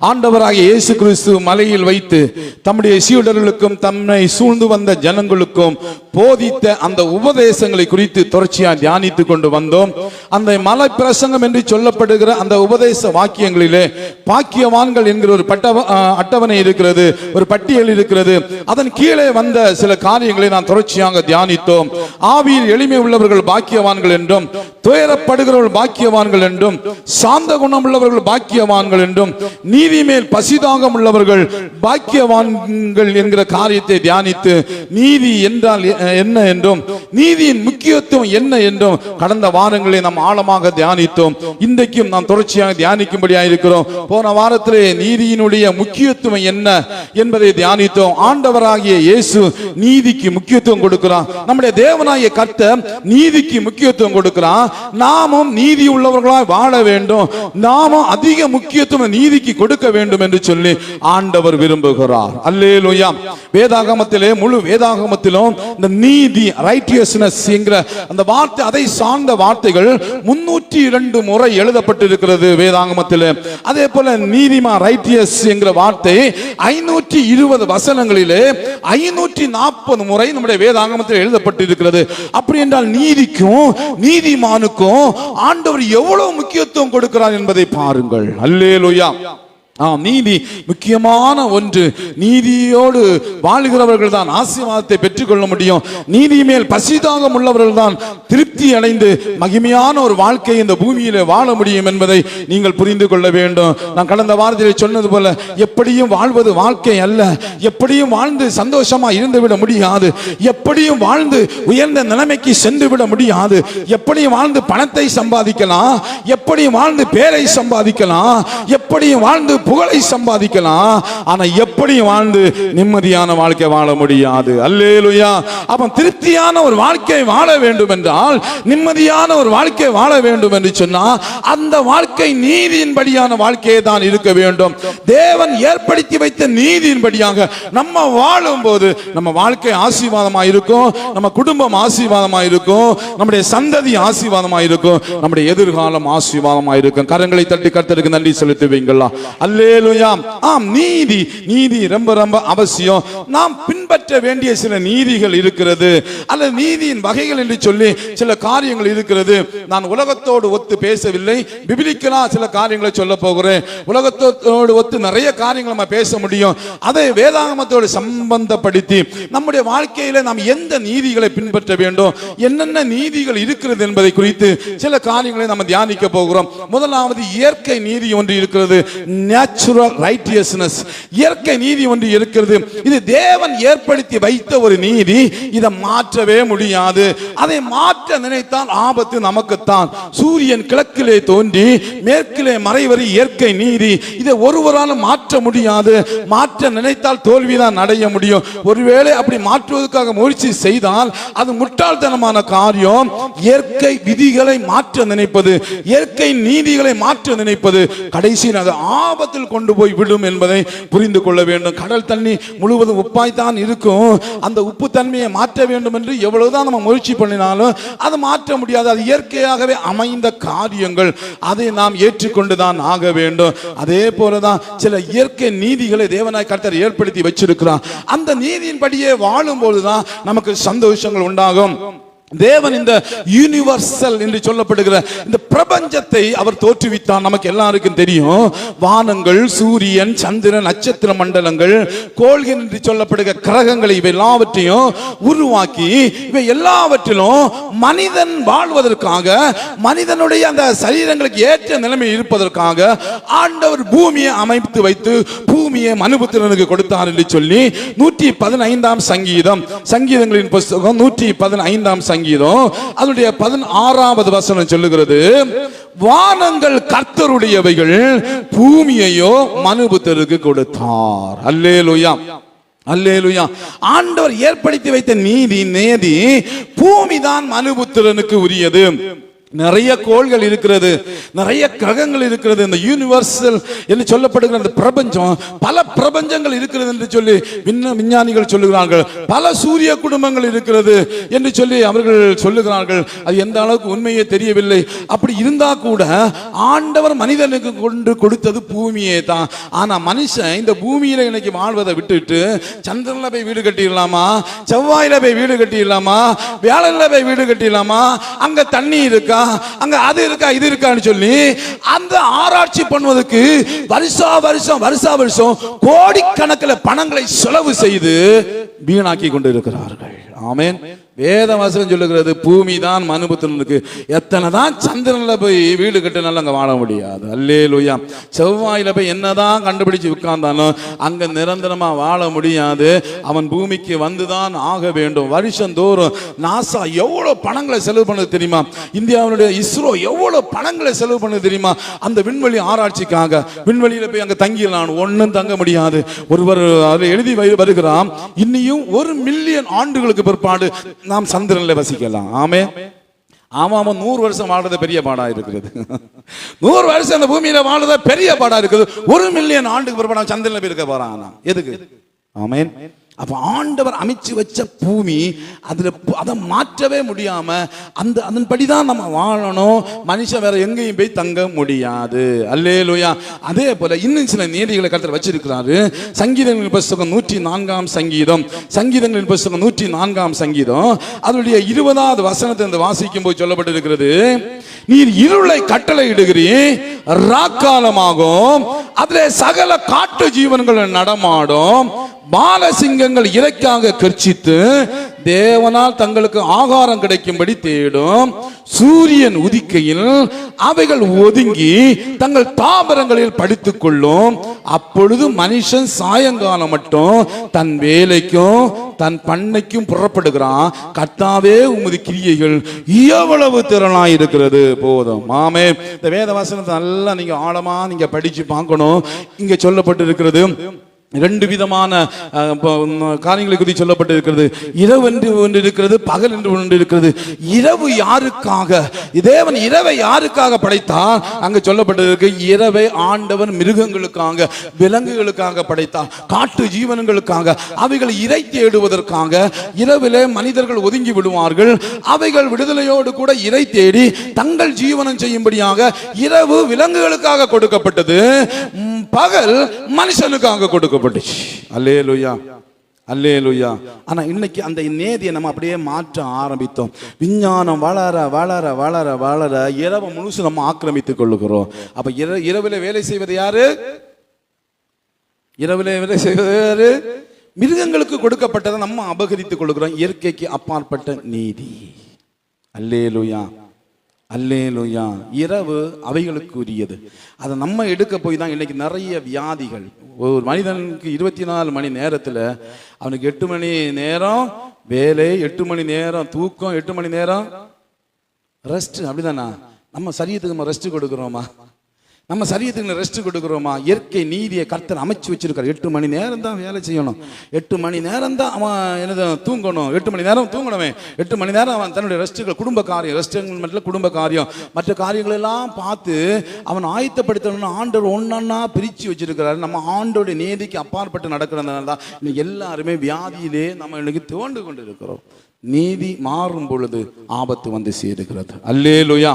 ஆண்டவராகிய இயேசு கிறிஸ்து மலையில் வைத்து தம்முடைய சீடர்களுக்கும் தம்மை சூழ்ந்து வந்த ஜனங்களுக்கும் போதித்த அந்த உபதேசங்களை குறித்து தொடர்ச்சியாக தியானித்துக் கொண்டு வந்தோம். அந்த மலை பிரசங்கம் என்று சொல்லப்படுகிற அந்த உபதேச வாக்கியங்களிலே பாக்கியவான்கள் என்கிற ஒரு அட்டவணை இருக்கிறது, ஒரு பட்டியல் இருக்கிறது. அதன் கீழே வந்த சில காரியங்களை நான் தொடர்ச்சியாக தியானித்தோம். ஆவியில் எளிமை உள்ளவர்கள் பாக்கியவான்கள் என்றும், துயரப்படுகிறவர்கள் பாக்கியவான்கள் என்றும், சாந்த குணம் உள்ளவர்கள் பாக்கியவான்கள் என்றும், நீதி மேல் பசிதாகம் உள்ளவர்கள் பாக்கியவான்கள் என்கிற காரியத்தை தியானித்து நீதி என்றால் என்ன என்றும், நீதியின் முக்கியத்துவம் என்ன என்றும் கடந்த வாரங்களை நாம் ஆழமாக தியானித்தோம். இன்றைக்கும் நாம் தொடர்ச்சியாக தியானிக்கும்படியாக இருக்கிறோம். போன வாரத்திலே நீதியினுடைய முக்கியத்துவம் என்ன என்பதை தியானித்தோம். ஆண்டவராகிய இயேசு நீதிக்கு முக்கியத்துவம் கொடுக்கிறார். நம்முடைய தேவனாகிய கர்த்தர் நீதிக்கு முக்கியத்துவம் கொடுக்கிறார். நாமும் நீதி உள்ளவர்களாய் வாழ வேண்டும், நாமும் அதிக முக்கியத்துவம் நீதிக்கு கொடுக்க வேண்டும் என்று சொல்லி ஆண்டவர் விரும்புகிறார். அல்லேலூயா. வேதாகமத்திலே, முழு வேதாகமத்திலும் இந்த நீதி, ரைட்டியஸ்னஸ் என்கிற அந்த வார்த்தை, அதை சார்ந்த வார்த்தைகள் 302 முறை எழுதப்பட்டிருக்கிறது வேதாகமத்திலே. அதே போல நீதிமா, ரைட்டியஸ் என்கிற வார்த்தை 520 வசனங்களிலே 540 முறை நம்முடைய வேதாகமத்தில் எழுதப்பட்டிருக்கிறது. அப்படி என்றால் நீதிக்கும் நீதிமானுக்கும் ஆண்டவர் எவ்வளவு முக்கியத்துவம் கொடுக்கிறார் என்பதை பாருங்கள். அல்லேலூயா. நீதி முக்கியமான ஒன்று. நீதியோடு வாழ்கிறவர்கள் தான் ஆசீர்வாதத்தை பெற்றுக்கொள்ள முடியும். நீதி மேல் பசிதாகம் உள்ளவர்கள் தான் திருப்தி அடைந்து மகிமையான ஒரு வாழ்க்கை இந்த பூமியில வாழ முடியும் என்பதை நீங்கள் புரிந்து கொள்ள வேண்டும். நான் கடந்த வாரத்தில் சொன்னது போல, எப்படியும் வாழ்வது வாழ்க்கை அல்ல. எப்படியும் வாழ்ந்து சந்தோஷமா இருந்து விட முடியாது. எப்படியும் வாழ்ந்து உயர்ந்த நிலைமைக்கு சென்று விட முடியாது. எப்படியும் வாழ்ந்து பணத்தை சம்பாதிக்கலாம், எப்படியும் வாழ்ந்து பேரை சம்பாதிக்கலாம், எப்படியும் வாழ்ந்து புகழை சம்பாதிக்கலாம், ஆனா எப்படி வாழ்ந்து நிம்மதியான வாழ்க்கை வாழ முடியாது. அல்லேலூயா. அப்ப திருப்தியான ஒரு வாழ்க்கை வாழ வேண்டும் என்றால், நிம்மதியான ஒரு வாழ்க்கை வாழ வேண்டும் என்று சொன்னா, அந்த வாழ்க்கை நீதியின்படியான வாழ்க்கையை தான் இருக்க வேண்டும். தேவன் ஏற்படுத்தி வைத்த நீதியின்படியாக நம்ம வாழும் போது நம்ம வாழ்க்கை ஆசீர்வாதமா இருக்கும், நம்ம குடும்பம் ஆசீர்வாதமா இருக்கும், நம்முடைய சந்ததி ஆசீர்வாதமா இருக்கும், நம்முடைய எதிர்காலம் ஆசீர்வாதமா இருக்கும். கரங்களை தட்டி கர்த்தருக்கு நன்றி செலுத்துவீங்களா? அல்லேலூயா. நீதி, நீதி ரொம்ப ரொம்ப அவசியம். நாம் பின்பற்ற வேண்டிய சில நீதிகள் இருக்கிறது, அல்லது நீதியின் வகைகள் என்று சொல்லி சில காரியங்கள் இருக்கிறது. நான் உலகத்தோடு ஒத்து பேசவில்லை, பிபிலிக்கலா சில காரியங்களை சொல்ல போகிறேன். உலகத்தோடு ஒத்து நிறைய காரியங்கள் நம்ம பேச முடியும். அதை வேதாகமத்தோடு சம்பந்தப்படுத்தி நம்முடைய வாழ்க்கையில நாம் எந்த நீதிகளை பின்பற்ற வேண்டும், என்னென்ன நீதிகள் இருக்கிறது என்பதை குறித்து சில காரியங்களை நம்ம தியானிக்க போகிறோம். முதலாவது இயற்கை நீதி ஒன்று இருக்கிறது, நேச்சுரல் ரைட்டியஸ்னஸ். இயற்கை நீதி ஒன்று இருக்கிறது. இது தேவன் ஏற்படுத்தி வைத்த ஒரு நீதி. இதை மாற்றவே முடியாது. அதை மாற்ற நினைத்தால் ஆபத்து நமக்குத்தான். சூரியன் கிழக்கிலே தோன்றி மேற்கிலே மறைவது இயற்கை நீதி. இதை ஒருவரால் மாற்ற முடியாது. மாற்ற நினைத்தால் தோல்விதான் அடைய முடியும். ஒருவேளை அப்படி மாற்றுவதற்காக முயற்சி செய்தால் அது முட்டாள்தனமான காரியம். இயற்கை விதிகளை மாற்ற நினைப்பது, இயற்கை நீதிகளை மாற்ற நினைப்பது கடைசியில் அது ஆபத்தில் கொண்டு போய் விடும் என்பதை புரிந்து கொள்ள வேண்டும். கடல் தண்ணி முழுவதும் உப்பாய்த்தான் இருக்கும். அந்த உப்பு தன்மையை மாற்ற வேண்டும் என்று எவ்வளவுதான் நம்ம முயற்சி பண்ணினாலும் அது மாற்ற முடியாது. அது இயற்கையாகவே அமைந்த காரியங்கள். அதை நாம் ஏற்றுக்கொண்டுதான் ஆக வேண்டும். அதே போலதான் சில இயற்கை நீதிகளை தேவனாய் கர்த்தர் ஏற்படுத்தி வச்சிருக்கிறார். அந்த நீதியின்படியே வாழும் போதுதான் நமக்கு சந்தோஷங்கள் உண்டாகும். தேவன் இந்த யூனிவர்சல் என்று சொல்லப்படுகிற இந்த பிரபஞ்சத்தை அவர் தோற்றுவித்தார். நமக்கு எல்லாருக்கும் தெரியும். வானங்கள், சூரியன், சந்திரன், நட்சத்திர மண்டலங்கள், கோள்கள் என்று சொல்லப்படுகிற கிரகங்களை இவை எல்லாவற்றையும் உருவாக்கி இவை எல்லாவற்றிலும் மனிதன் வாழ்வதற்காக, மனிதனுடைய அந்த சரீரங்களுக்கு ஏற்ற நிலைமை இருப்பதற்காக ஆண்டவர் பூமியை அமைத்து வைத்து பூமியை மனுபுத்திரனுக்கு கொடுத்தார் என்று சொல்லி 115ஆம் சங்கீதம், சங்கீதங்களின் புத்தகம் 115ஆம் சங்கீதம் அதனுடைய 16வது வசனம் சொல்லுகிறது, வானங்கள் கர்த்தருடையவைகள், பூமியையோ மனுபுத்திரனுக்கு கொடுத்தார். அல்லேலூயா. அல்லேலூயா. ஆண்டவர் ஏற்படுத்தி வைத்த நீதி, நேதி, பூமி தான் மனுபுத்திரனுக்கு உரியது. நிறைய கோள்கள் இருக்கிறது, நிறைய கிரகங்கள் இருக்கிறது. இந்த யூனிவர்சல் என்று சொல்லப்படுகிற அந்த பிரபஞ்சம், பல பிரபஞ்சங்கள் இருக்கிறது என்று சொல்லி விஞ்ஞானிகள் சொல்லுகிறார்கள். பல சூரிய குடும்பங்கள் இருக்கிறது என்று சொல்லி அவர்கள் சொல்லுகிறார்கள். அது எந்த அளவுக்கு உண்மையே தெரியவில்லை. அப்படி இருந்தா கூட ஆண்டவர் மனிதனுக்கு கொண்டு கொடுத்தது பூமியே தான். ஆனா மனுஷன் இந்த பூமியில இன்னைக்கு வாழ்வதை விட்டுட்டு சந்திரன்ல போய் வீடு கட்டிடலாமா, செவ்வாயில போய் வீடு கட்டிடலாமா, வியாழன்ல போய் வீடு கட்டிடலாமா, அங்க தண்ணி இருக்கா, அங்க அது இருக்கா, இது இருக்கான்னு சொல்லி அந்த ஆராய்ச்சி பண்ணுவதற்கு வருஷா வருஷம் கோடிக்கணக்கில் பணங்களை செலவு செய்து வீணாக்கி கொண்டு இருக்கிறார்கள். ஆமென். வேத வசனம் சொல்லுகிறது, பூமி தான் மனுபுத்திரனுக்கு. எத்தனை தான் சந்திரன்ல போய் வீடு கட்டினாலும் அங்க வாழ முடியாது. அல்லேலூயா. செவ்வாயில போய் என்னதான் கண்டுபிடிச்சு உட்கார்ந்தாலும் அங்க நிரந்தரமா வாழ முடியாது. அவன் பூமிக்கு வந்துதான் ஆக வேண்டும். வருஷந்தோறும் நாசா எவ்வளவு பணங்களை செலவு பண்ணது தெரியுமா? இந்தியாவுடைய இஸ்ரோ எவ்வளவு பணங்களை செலவு பண்ணது தெரியுமா? அந்த விண்வெளி ஆராய்ச்சிக்காக. விண்வெளியில போய் அங்க தங்கிடலாம், ஒன்னும் தங்க முடியாது. ஒருவர் அதில் எழுதி வருகிறான், இன்னியும் 1 மில்லியன் ஆண்டுகளுக்கு பிற்பாடு நாம் சந்திரன்ல வசிக்கலாம். ஆமே. ஆமா, 100 வருஷம் வாழ்றது பெரிய பாடா இருக்கிறது. 100 வருஷம் அந்த பூமியில வாழ்றது பெரிய பாடா இருக்குது. 1 மில்லியன் ஆண்டுக்கு பிற்பாடு சந்திரன்ல போய் இருக்க போறான். எதுக்கு? ஆமென். அப்ப ஆண்டவர் அமைச்சு வச்ச பூமி, அதுல அதை மாற்றவே முடியாம அதன்படிதான் நம்ம வாழணும். மனுஷன் வேற எங்கேயும் போய் தங்க முடியாது. அல்லேலூயா. அதே போல இன்னும் சில நீதிகளை கர்த்தர் வச்சிருக்கிறாரு. சங்கீதங்களின் புத்தகம் 104ஆம் சங்கீதம், சங்கீதங்களின் புத்தகம் 104ஆம் சங்கீதம், அதனுடைய 20வது வசனத்தை வாசிக்கும் போது சொல்லப்பட்டிருக்கிறது, நீர் இருளை கட்டளை இடுகிறீர், ராக்காலமாகும், அதிலே சகல காட்டு ஜீவன்கள் நடமாடும், பாலசிங்கங்கள் இறைக்காக கர்ச்சித்து தேவனால் தங்களுக்கு ஆகாரம் கிடைக்கும்படி தேடும், சூரியன் உதிக்கையில் அவைகள் ஒதுங்கி தங்கள் தாவரங்களில் படித்துக் கொள்ளும், அப்பொழுது மனுஷன் சாயங்காலம் மட்டும் தன் வேலைக்கும் தன் பண்ணைக்கும் புறப்படுகிறான். கர்த்தாவே உமது கிரியைகள் எவ்வளவு திறனாய் இருக்கிறது. போதும். ஆமே. இந்த வேத வசனத்தை நல்லா நீங்க ஆழமா நீங்க படிச்சு பார்க்கணும். இங்க சொல்லப்பட்டிருக்கிறது 2 விதமான காரியங்களை குறித்து சொல்லப்பட்டிருக்கிறது. இரவு என்று ஒன்று இருக்கிறது, பகல் என்று ஒன்று இருக்கிறது. இரவு யாருக்காக? தேவன் இரவை யாருக்காக படைத்தார்? அங்கு சொல்லப்பட்டிருக்கு, இரவை ஆண்டவன் மிருகங்களுக்காக, விலங்குகளுக்காக படைத்தார், காட்டு ஜீவன்களுக்காக, அவைகள் இறை தேடுவதற்காக. இரவிலே மனிதர்கள் ஒதுங்கி விடுவார்கள், அவைகள் விடுதலையோடு கூட இறை தேடி தங்கள் ஜீவனம் செய்யும்படியாக இரவு விலங்குகளுக்காக கொடுக்கப்பட்டது, பகல் மனுஷனுக்காக கொடுக்கப்பட்டது. அல்லேலூயா, அல்லேலூயா. ஆனா இன்னைக்கு அந்த நேதியை நம்ம அப்படியே மாற்ற ஆரம்பித்தோம். விஞ்ஞானம் வளர வளர வளர வளர இரவு முழுசு நம்ம ஆக்கிரமித்துக் கொள்ளுகிறோம். அப்ப இரவிலே வேலை செய்வது யாரு? இரவிலே வேலை செய்வது யாரு? மிருகங்களுக்கு கொடுக்கப்பட்டதை நம்ம அபகரித்துக் கொள்ளுகிறோம். இயற்கைக்கு அப்பாற்பட்ட நீதி. அல்லேலூயா, அல்லேலூயா. இரவு அவைகளுக்கு உரியது. அதை நம்ம எடுக்க போய் தான் இன்னைக்கு நிறைய வியாதிகள். ஒரு மனிதனுக்கு 24 மணி நேரத்தில் அவனுக்கு 8 மணி நேரம் வேலை, 8 மணி நேரம் தூக்கம், 8 மணி நேரம் ரெஸ்ட். அப்படிதானா? நம்ம சரீரத்துக்கு நம்ம ரெஸ்ட் கொடுக்குறோமா? நம்ம சரீரத்துக்கு ரெஸ்ட் கொடுக்குறோமா? இயற்கை நீதியை கர்த்தர் அமைச்சு வச்சிருக்காரு. 8 மணி நேரம் தான் வேலை செய்யணும், 8 மணி நேரம் தான் அவன் என்னது தூங்கணும், 8 மணி நேரம் தூங்கணுமே, 8 மணி நேரம் அவன் தன்னுடைய ரெஸ்ட்டுகள், குடும்ப காரியம், ரெஸ்ட் மட்டும் குடும்ப காரியம், மற்ற காரியங்கள் எல்லாம் பார்த்து அவன் ஆயத்தப்படுத்தணும்னு ஆண்டவர் ஒன்னொன்னா பிரித்து வச்சிருக்கிறாரு. நம்ம ஆண்டோடைய நீதிக்கு அப்பாற்பட்டு நடக்கிறதுனால தான் இன்னைக்கு எல்லாருமே வியாதியிலே நம்ம இன்னைக்கு தோண்டு கொண்டு இருக்கிறோம். நீதி மாறும் பொழுது ஆபத்து வந்து சேருகிறது. அல்லேலூயா,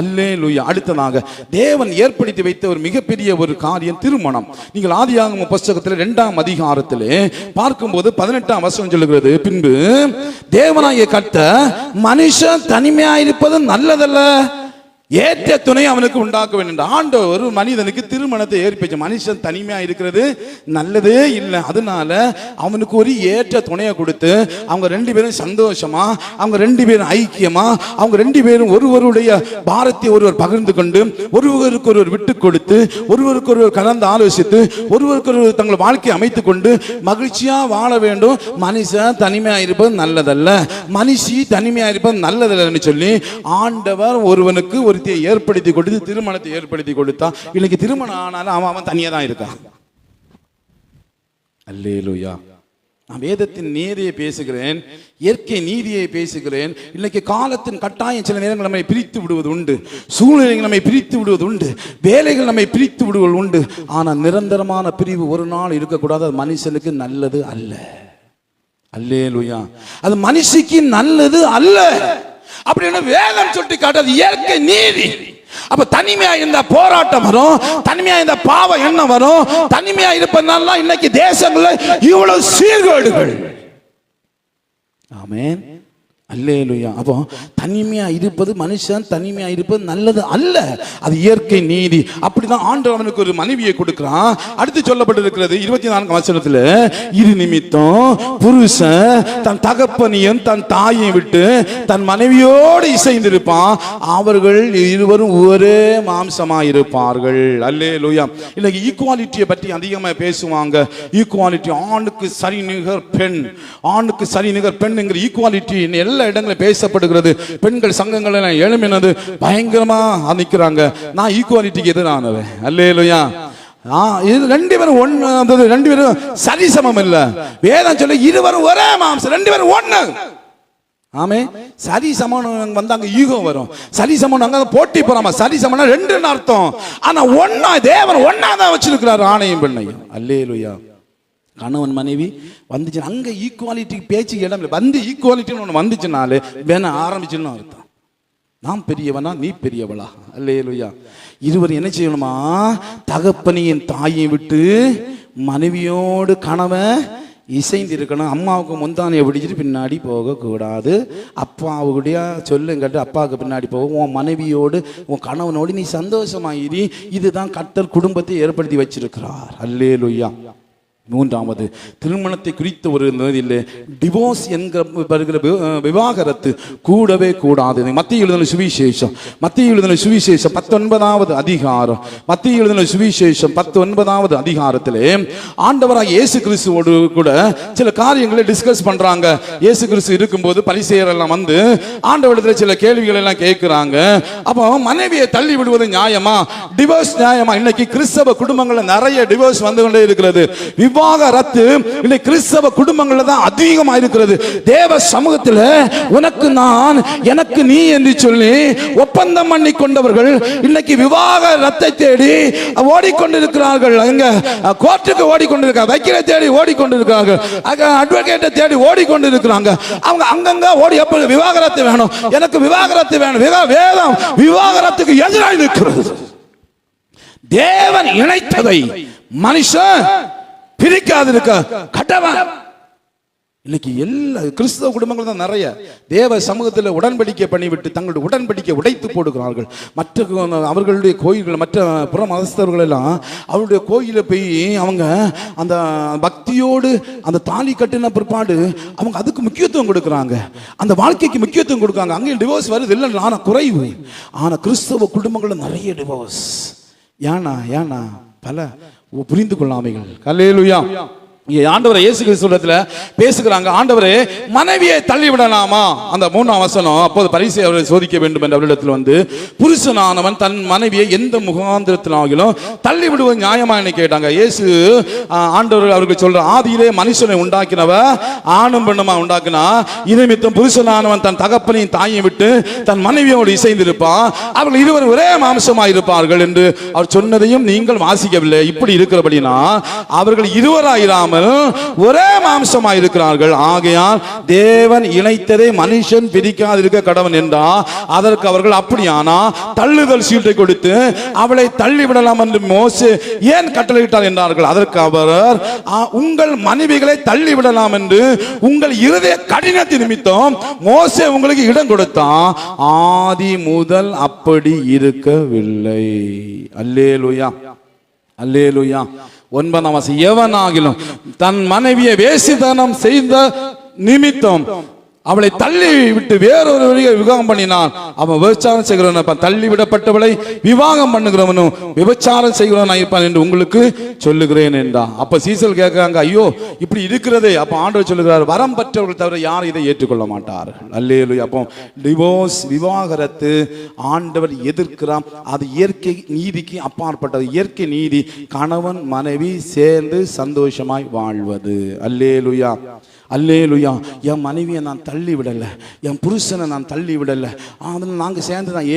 அல்லேலூயா. அடுத்ததாக தேவன் ஏற்படுத்தி வைத்த ஒரு மிகப்பெரிய ஒரு காரியம் திருமணம். நீங்கள் ஆதியாகம புத்தகத்தில் 2ஆம் அதிகாரத்திலே பார்க்கும்போது 18ஆம் வசனம் சொல்லுகிறது, பின்பு தேவனாகிய கர்த்தர் மனுஷன் தனிமையாயிருப்பது நல்லதல்ல, ஏற்ற துணை அவனுக்கு உண்டாக்க வேண்டும். ஆண்டவர் ஒரு மனிதனுக்கு திருமணத்தை ஏற்படுத்தி, மனுஷன் தனிமையா இருக்கிறது நல்லதே இல்லை, அதனால அவனுக்கு ஒரு ஏற்ற துணையை கொடுத்து அவங்க 2 பேரும் சந்தோஷமா, அவங்க 2 பேரும் ஐக்கியமா, அவங்க 2 பேரும் ஒருவருடைய பாரத்தை ஒருவர் பகிர்ந்து கொண்டு, ஒருவருக்கு ஒருவர் விட்டு கொடுத்து, ஒருவருக்கு ஒருவர் கலந்து ஆலோசித்து, ஒருவருக்கு ஒருவர் தங்கள் வாழ்க்கையை அமைத்துக் கொண்டு மகிழ்ச்சியா வாழ வேண்டும். மனுஷன் தனிமையா இருப்பது நல்லதல்ல, மனுஷி தனிமையா இருப்பது நல்லதல்ல சொல்லி ஆண்டவர் ஒருவனுக்கு ஒரு ஏற்படுத்தி கொடுத்து திருமணத்தை ஏற்படுத்தி கொடுத்தா. இன்னைக்கு திருமணம் ஆனாலும் அவன் தனியா தான் இருக்கான். அல்லேலூயா, நான் வேதத்தின் நீதியை பேசுகிறேன், இயற்கை நீதியை பேசுகிறேன். இன்னைக்கு காலத்தின் கட்டாயம் சில நேரங்கள் நம்மை பிரித்து விடுவது உண்டு, சூழ்நிலைகள் நம்மை பிரித்து விடுவது உண்டு, வேலைகள் நம்மை பிரித்து விடுவது உண்டு. ஆனால் நிரந்தரமான பிரிவு ஒரு நாள் இருக்கக்கூடாது. அது மனுஷனுக்கு நல்லது அல்ல. அல்லேலூயா. அது மனுஷிக்கு நல்லது அல்ல அப்படின்னு வேதம் சுட்டி காட்டுறது இயற்கை நீதி. அப்ப தனிமையா இந்த போராட்டம் வரும், தனிமையா இந்த பாவம் என்ன வரும், தனிமையா இருப்பதனால இன்னைக்கு தேசங்கள்ல இவ்வளவு சீர்கேடுகள். ஆமென், அல்லேலூயா. அப்போ தனிமையா இருப்பது, மனுஷன் தனிமையா இருப்பது நல்லது அல்ல. அது இயற்கை நீதி. அப்படிதான் ஆண்டவர் அவனுக்கு ஒரு மனைவியை கொடுக்கிறான். அடுத்து சொல்லப்பட்டிருக்கிறது 24 வசனத்துல, இது நிமித்தம் புருஷன் தன் தகப்பனையும் தன் தாயை விட்டு தன் மனைவியோடு இசைந்திருப்பான், அவர்கள் இருவரும் ஒரே மாம்சமாயிருப்பார்கள். அல்லேலூயா. இன்னைக்கு ஈக்குவாலிட்டியை பற்றி அதிகமாக பேசுவாங்க. ஈக்குவாலிட்டி, ஆணுக்கு சரி நிகர் பெண், ஆணுக்கு சரி நிகர் பெண் என்கிற ஈக்குவாலிட்டி எல்லா இடங்களில் பேசப்படுகிறது. பெண்கள் சங்கங்கள் எல்லாம் எழுமினது பயங்கரமா நிற்கிறாங்க. நான் ஈக்குவாலிட்டிக்கு எதிரானவன். அல்லேலூயா. இது ரெண்டு பேரும் ஒன்று, ரெண்டு பேரும் சரிசமம் இல்ல. வேதம் சொல்ல இருவரும் ஒரே மாம்சம், ரெண்டு பேரும் ஒண்ணு. ஆமே, சரி சமம் வந்தாங்க ஈகோ வரும். சரி சமம் அங்க போட்டி போறாம, சரி சமம்னா ரெண்டுன்னு அர்த்தம். ஆனா ஒன்னா தேவன் ஒன்னா தான் வச்சிருக்கிறார் ஆணையும் பெண்ணையும். அல்லேலூயா. கணவன் மனைவி வந்துச்சு அங்க ஈக்குவாலிட்டிக்கு பேச்சு இடம் இல்லை. வந்து ஈக்குவாலிட்டின்னு ஒன்று வந்துச்சுனாலே வேணா ஆரம்பிச்சுன்னு அர்த்தம். நான் பெரியவனா நீ பெரியவளா? அல்லேலூயா. இருவர் என்ன செய்யணுமா? தகப்பனியின் தாயை விட்டு மனைவியோடு கணவன் இசைந்து இருக்கணும். அம்மாவுக்கு முந்தானையை பிடிச்சிட்டு பின்னாடி போகக்கூடாது. அப்பாவுடைய சொல்லுங்கட்டு அப்பாவுக்கு பின்னாடி போக, உன் மனைவியோடு உன் கணவனோடு நீ சந்தோஷமாயிரி. இதுதான் கர்த்தர் குடும்பத்தை ஏற்படுத்தி வச்சிருக்கிறார். அல்லேலூயா. மூன்றாவது, திருமணத்தை குறித்த ஒரு நிலையில் டிவோர்ஸ் என்கிற விவாகரத்து கூடவே கூடாது. மத்திய எழுதின சுவிசேஷம், மத்திய எழுதின சுவிசேஷம் 19வது அதிகாரம், மத்திய எழுதின சுவிசேஷம் 19வது அதிகாரத்திலே ஆண்டவராக இயேசு கிறிஸ்துவோடு கூட சில காரியங்களை டிஸ்கஸ் பண்றாங்க. இயேசு கிறிஸ்து இருக்கும்போது பரிசேயர் எல்லாம் வந்து ஆண்டவரிடத்தில் சில கேள்விகள் எல்லாம் கேட்கிறாங்க. அப்போ மனைவியை தள்ளி விடுவது நியாயமா, டிவோர்ஸ் நியாயமா? இன்னைக்கு கிறிஸ்தவ குடும்பங்கள்ல நிறைய டிவோர்ஸ் வந்து கொண்டே இருக்கிறது. விவாகரத்து இன்னைக்கு கிறிஸ்தவ குடும்பங்கள்ல தான் அதிகமாக இருக்கிறது. தேவ சமூகத்தில் உனக்கு நான் எனக்கு நீ என்று சொல்லி ஒப்பந்தம் பண்ணி கொண்டவர்கள் இன்னைக்கு விவாகரத்தை தேடி ஓடிக்கொண்டிருக்கிறார்கள். அங்க கோர்ட்டுக்கு ஓடிக்கொண்டிருக்காங்க, வக்கீலை தேடி ஓடிக்கொண்டிருக்கிறார்கள், அட்வொகேட்டை தேடி ஓடிக்கொண்டிருக்கிறாங்க. அவங்க அங்கங்க ஓடி எப்ப விவாகரத்து வேணும், எனக்கு விவாகரத்து வேணும். வேதம் விவாகரத்துக்கு எதிராக இருக்கிறது. தேவன் இணைத்ததை மனுஷன் பிரிக்காதிருக்க கடவன். இன்னைக்கு எல்லா கிறிஸ்தவ குடும்பங்கள் தான் நிறைய தேவ சமூகத்தில் உடன்படிக்கை பண்ணிவிட்டு தங்களுடைய உடன்படிக்கை உடைத்து போடுகிறார்கள். மற்ற அவர்களுடைய கோயில்கள், மற்ற புற மதஸ்தர்கள் எல்லாம் அவருடைய கோயிலை போய் அவங்க அந்த பக்தியோடு அந்த தாலி கட்டின பிற்பாடு அவங்க அதுக்கு முக்கியத்துவம் கொடுக்குறாங்க, அந்த வாழ்க்கைக்கு முக்கியத்துவம் கொடுக்காங்க. அங்கேயும் டிவோர்ஸ் வருது இல்லை, ஆனால் குறைவு. ஆனால் கிறிஸ்தவ குடும்பங்கள் நிறைய டிவோர்ஸ். ஏன்னா பல புரிந்து கொள்ளாமைகள். அல்லேலூயா. ஆண்டவரை இயேசு கிறிஸ்துவிடத்துல பேசுகிறாங்க. ஆண்டவரே, மனைவியை தள்ளி விடலாமா? அந்த 3ஆம் வசனம். அப்போது பரிசேயர் அவரை சோதிக்க வேண்டும் என்ற அவரிடத்தில் வந்து, புருஷனானவன் தன் மனைவியை எந்த முகாந்திரத்தினாலும் தள்ளி விடுவது நியாயமா என்று கேட்டாங்க. இயேசு ஆண்டவர் அவருக்கு சொல்ற, ஆதியிலே மனுஷனை உண்டாக்கினவ ஆணும் பெண்ணுமா உண்டாக்கினா, இனிமித்தம் புருஷனானவன் தன் தகப்பனையும் தாயை விட்டு தன் மனைவியோடு இசைந்திருப்பான், அவர்கள் இருவர் ஒரே மாம்சமாய் இருப்பார்கள் என்று அவர் சொன்னதையும் நீங்கள் வாசிக்கவில்லை. இப்படி இருக்கிறபடினா அவர்கள் இருவராயிராம ஒரே மாம்சமாய் இருக்கிறார்கள். ஆகையால் தேவன் இணைத்ததை மனுஷன் பிரிக்காதிருக்க கடவன் என்றார். அதற்கு அவர்கள், அப்படியானா தள்ளுதல் சீட்டை கொடுத்து அவளை தள்ளிவிடலாம் என்று மோசே ஏன் கட்டளையிட்டார் என்றார்கள். அதற்கு அவர், உங்கள் மனைவிகளை தள்ளிவிடலாம் என்று உங்கள் இருதய கடினத்தின் நிமித்தம் மோசே உங்களுக்கு இடம் கொடுத்தான், ஆதி முதல் அப்படி இருக்கவில்லை. அல்லேலூயா, அல்லேலூயா. 9ஆம் வசனம், எவனாகிலும் தன் மனைவியை வேசித்தனம் செய்த நிமித்தம் அவளை தள்ளி விட்டு வேறொரு வழியை விவாகம் பண்ணினான். அவன் விபச்சாரம் செய்கிறவன் தள்ளி விடப்பட்டவளை விவாகம் பண்ணுகிறவனும் விபச்சாரம் செய்கிறவன் இருப்பான் என்று உங்களுக்கு சொல்லுகிறேன் என்றான். அப்ப சீசல் கேட்கிறாங்க, ஐயோ இப்படி இருக்கிறதே. அப்ப ஆண்டவர் சொல்லுகிறார், வரம் பெற்றவர்கள் தவிர யாரும் இதை ஏற்றுக்கொள்ள மாட்டார்கள். அல்லேலூயா. அப்போ டிவோர்ஸ், விவாகரத்து ஆண்டவர் எதிர்க்கிறான். அது இயற்கை நீதிக்கு அப்பாற்பட்டது. இயற்கை நீதி கணவன் மனைவி சேர்ந்து சந்தோஷமாய் வாழ்வது. அல்லேலூயா, அல்லேலூயா. என் மனைவியை நான் தள்ளி விடலை, என் புருஷனை நான் தள்ளி விடலை, அதில் நாங்கள் சேர்ந்து தான்.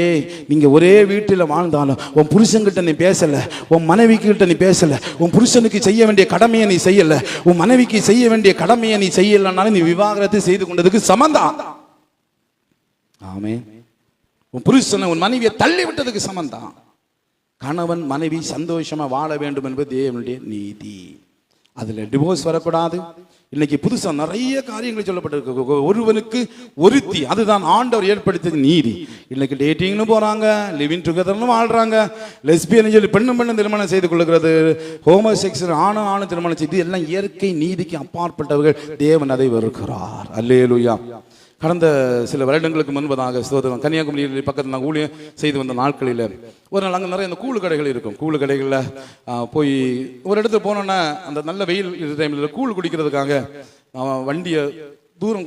நீங்கள் ஒரே வீட்டில் வாழ்ந்தாலும் உன் புருஷன்கிட்ட நீ பேசலை, உன் மனைவிக்கிட்ட நீ பேசலை, உன் புருஷனுக்கு செய்ய வேண்டிய கடமையை நீ செய்யலை, உன் மனைவிக்கு செய்ய வேண்டிய கடமையை நீ செய்யலைனாலும் நீ விவாகரத்து செய்து கொண்டதுக்கு சமந்தான். ஆமே. உன் புருஷனை உன் மனைவியை தள்ளி விட்டதுக்கு சமந்தான். கணவன் மனைவி சந்தோஷமா வாழ வேண்டும் என்பது தேவனுடைய நீதி. அதுல டிவோர்ஸ் வரக்கூடாது. இன்னைக்கு புதுசா நிறைய காரியங்கள் சொல்லப்பட்டிருக்கு. ஒருவனுக்கு ஒருத்தி, அதுதான் ஆண்டவர் ஏற்படுத்திய நீதி. இன்னைக்கு டேட்டிங்னு போறாங்க, லிவிங் டுகெதர்னு வாழ்றாங்க, லெஸ்பியன் சொல்லி பெண்ணு திருமணம் செய்து கொள்ளுகிறது, ஹோமோசெக்சுவல் ஆணு திருமணம் செய்து, எல்லாம் இயற்கை நீதிக்கு அப்பாற்பட்டவர்கள். தேவன் அதை வெறுக்கிறார். அல்லேலூயா. கடந்த சில வருடங்களுக்கு முன்பதாக ஸ்தோத்திரம், கன்னியாகுமரி பக்கத்தில் நான் ஊழியம் செய்து வந்த நாட்களில் ஒரு நாள் அங்கே நிறைய அந்த கூழு கடைகள் இருக்கும். கூழு கடைகளில் போய் ஒரு இடத்துல போனோன்னா அந்த நல்ல வெயில் டைமில் கூழ் குடிக்கிறதுக்காக வண்டியை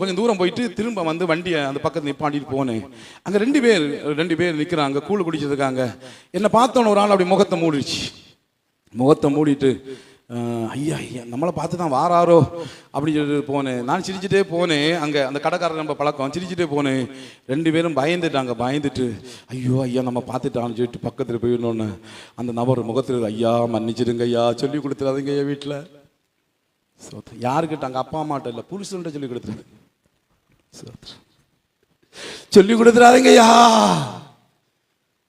கொஞ்சம் தூரம் போயிட்டு திரும்ப வந்து வண்டியை அந்த பக்கத்தில் நிப்பாட்டிட்டு போனேன். அங்கே ரெண்டு பேர் நிற்கிறாங்க கூழ் குடிச்சதுக்காங்க. என்னை பார்த்தோன்னு ஒரு ஆள் அப்படி முகத்தை மூடிட்டு ஐயா நம்மளை பார்த்து தான் வாராரோ அப்படின்னு சொல்லிட்டு போனேன். நான் சிரிச்சுட்டே போனேன். அங்கே அந்த கடைக்காரர் நம்ம பழக்கம், சிரிச்சுட்டே போனேன். ரெண்டு பேரும் பயந்துட்டு ஐயா நம்ம பார்த்துட்டான்னு சொல்லிட்டு பக்கத்தில் போயிடணுன்னு அந்த நபர் முகத்தில், ஐயா மன்னிச்சிடுங்க ஐயா, சொல்லி கொடுத்துடாதீங்க ஐயா வீட்டில். யாருக்கிட்ட? அங்கே அப்பா அம்மாட்ட இல்லை, புருஷன்ட்ட சொல்லி கொடுத்துரு, சொல்லி கொடுத்துடாதீங்க ஐயா.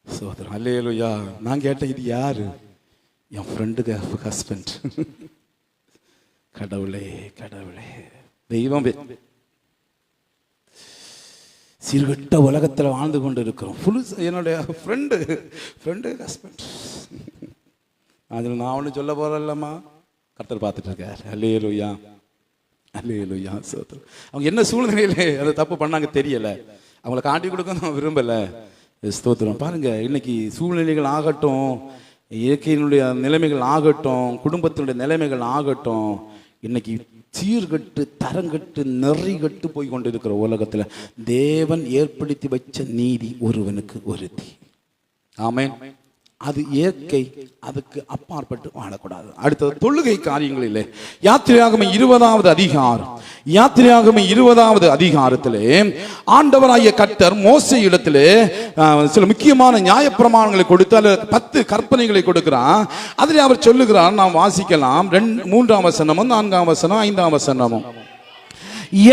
சோதரம் அல்லேலூயா. நான் கேட்டேன், இது யாரு? என் ஃப்ரெண்டுக்கு ஹஸ்பண்ட். கடவுளே தெய்வம். சீர்கட்ட உலகத்தில் வாழ்ந்து கொண்டு இருக்கிறோம். என்னுடைய ஃப்ரெண்டு ஹஸ்பண்ட். அதில் நான் ஒன்றும் சொல்ல போறேன்லம்மா, கர்த்தர் பார்த்துட்டு இருக்கார். அல்லேலூயா, அல்லேலூயா. சோதரம். அவங்க என்ன சூழ்நிலையில அதை தப்பு பண்ணாங்க தெரியல, அவங்கள காட்டி கொடுக்க நான் விரும்பலை. ஸ்தோத்திரம். பாருங்க, இன்னைக்கு சூழ்நிலைகள் ஆகட்டும், இயற்கையினுடைய நிலைமைகள் ஆகட்டும், குடும்பத்தினுடைய நிலைமைகள் ஆகட்டும், இன்னைக்கு சீர்கட்டு தரங்கட்டு நெறிகட்டு போய் கொண்டிருக்கிற உலகத்துல தேவன் ஏற்படுத்தி வச்ச நீதி ஒருவனுக்கு ஒருத்தி. ஆமென். அது இயற்கை, அதுக்கு அப்பாற்பட்டு வாழக்கூடாது. அடுத்தது தொழுகை காரியங்களிலே யாத்திரையாகமம் 20வது அதிகாரத்திலே ஆண்டவராகிய கர்த்தர் மோசே இடத்திலே சில முக்கியமான நியாயப்பிரமாணங்களை கொடுத்து 10 கற்பனைகளை கொடுக்கிறார். அதில் அவர் சொல்லுகிறார், நாம் வாசிக்கலாம். 3ஆம் வசனமும் 4ஆம் வசனம் 5ஆம் வசனமும்.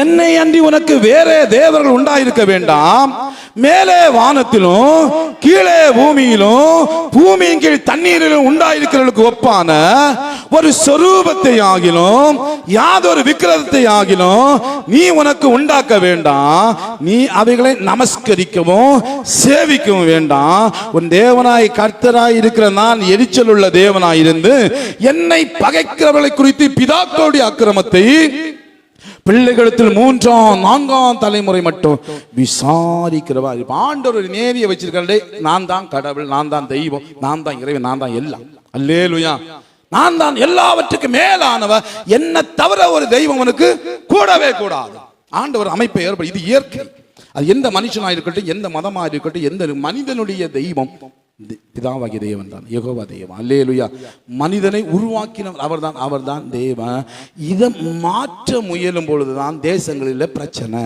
என்னை அன்றி உனக்கு வேற தேவர்கள் உண்டாயிருக்க வேண்டாம், மேலே வானத்திலும் கீழே பூமியிலும் பூமியின் கீழ் தண்ணீரிலும் உண்டாயிருக்கிறவர்களுக்கு ஒப்பான ஒரு சொரூபத்தை ஆகிலும் யாதொரு விக்கிரகத்தை ஆகிலும் நீ உனக்கு உண்டாக்க வேண்டாம், நீ அவைகளை நமஸ்கரிக்கவும் சேவிக்கவும் வேண்டாம். உன் தேவனாய் கர்த்தராய் இருக்கிற நான் எரிச்சல் உள்ள தேவனாய் இருந்து என்னை பகைக்கிறவர்களை குறித்து பிதாக்களுடைய அக்கிரமத்தை பிள்ளைகளிடத்தில் 3ஆம் 4ஆம் தலைமுறை மட்டும் விசாரிக்கிறவா. ஆண்டவர் ஒரு நேதியை வச்சிருக்கிறே, நான் தான் கடவுள், நான் தான் தெய்வம், நான் தான் இறைவன், நான் தான் எல்லாம். அல்லேலூயா. நான் தான் எல்லாவற்றுக்கும் மேலானவர், என்ன தவிர ஒரு தெய்வம் உனக்கு கூடவே கூடாது. ஆண்டவர் அமைப்பை ஏற்படும். இது இயற்கை. அது எந்த மனுஷனா இருக்கட்டும், எந்த மதமா இருக்கட்டும், எந்த மனிதனுடைய தெய்வம் பிதாவாகிய தேவன் தான், யெகோவா தேவன். அல்லேலூயா. மனிதனை உருவாக்கினவர் அவர்தான் தேவன். இதை மாற்ற முயலும் பொழுதுதான் தேசங்களில் பிரச்சனை.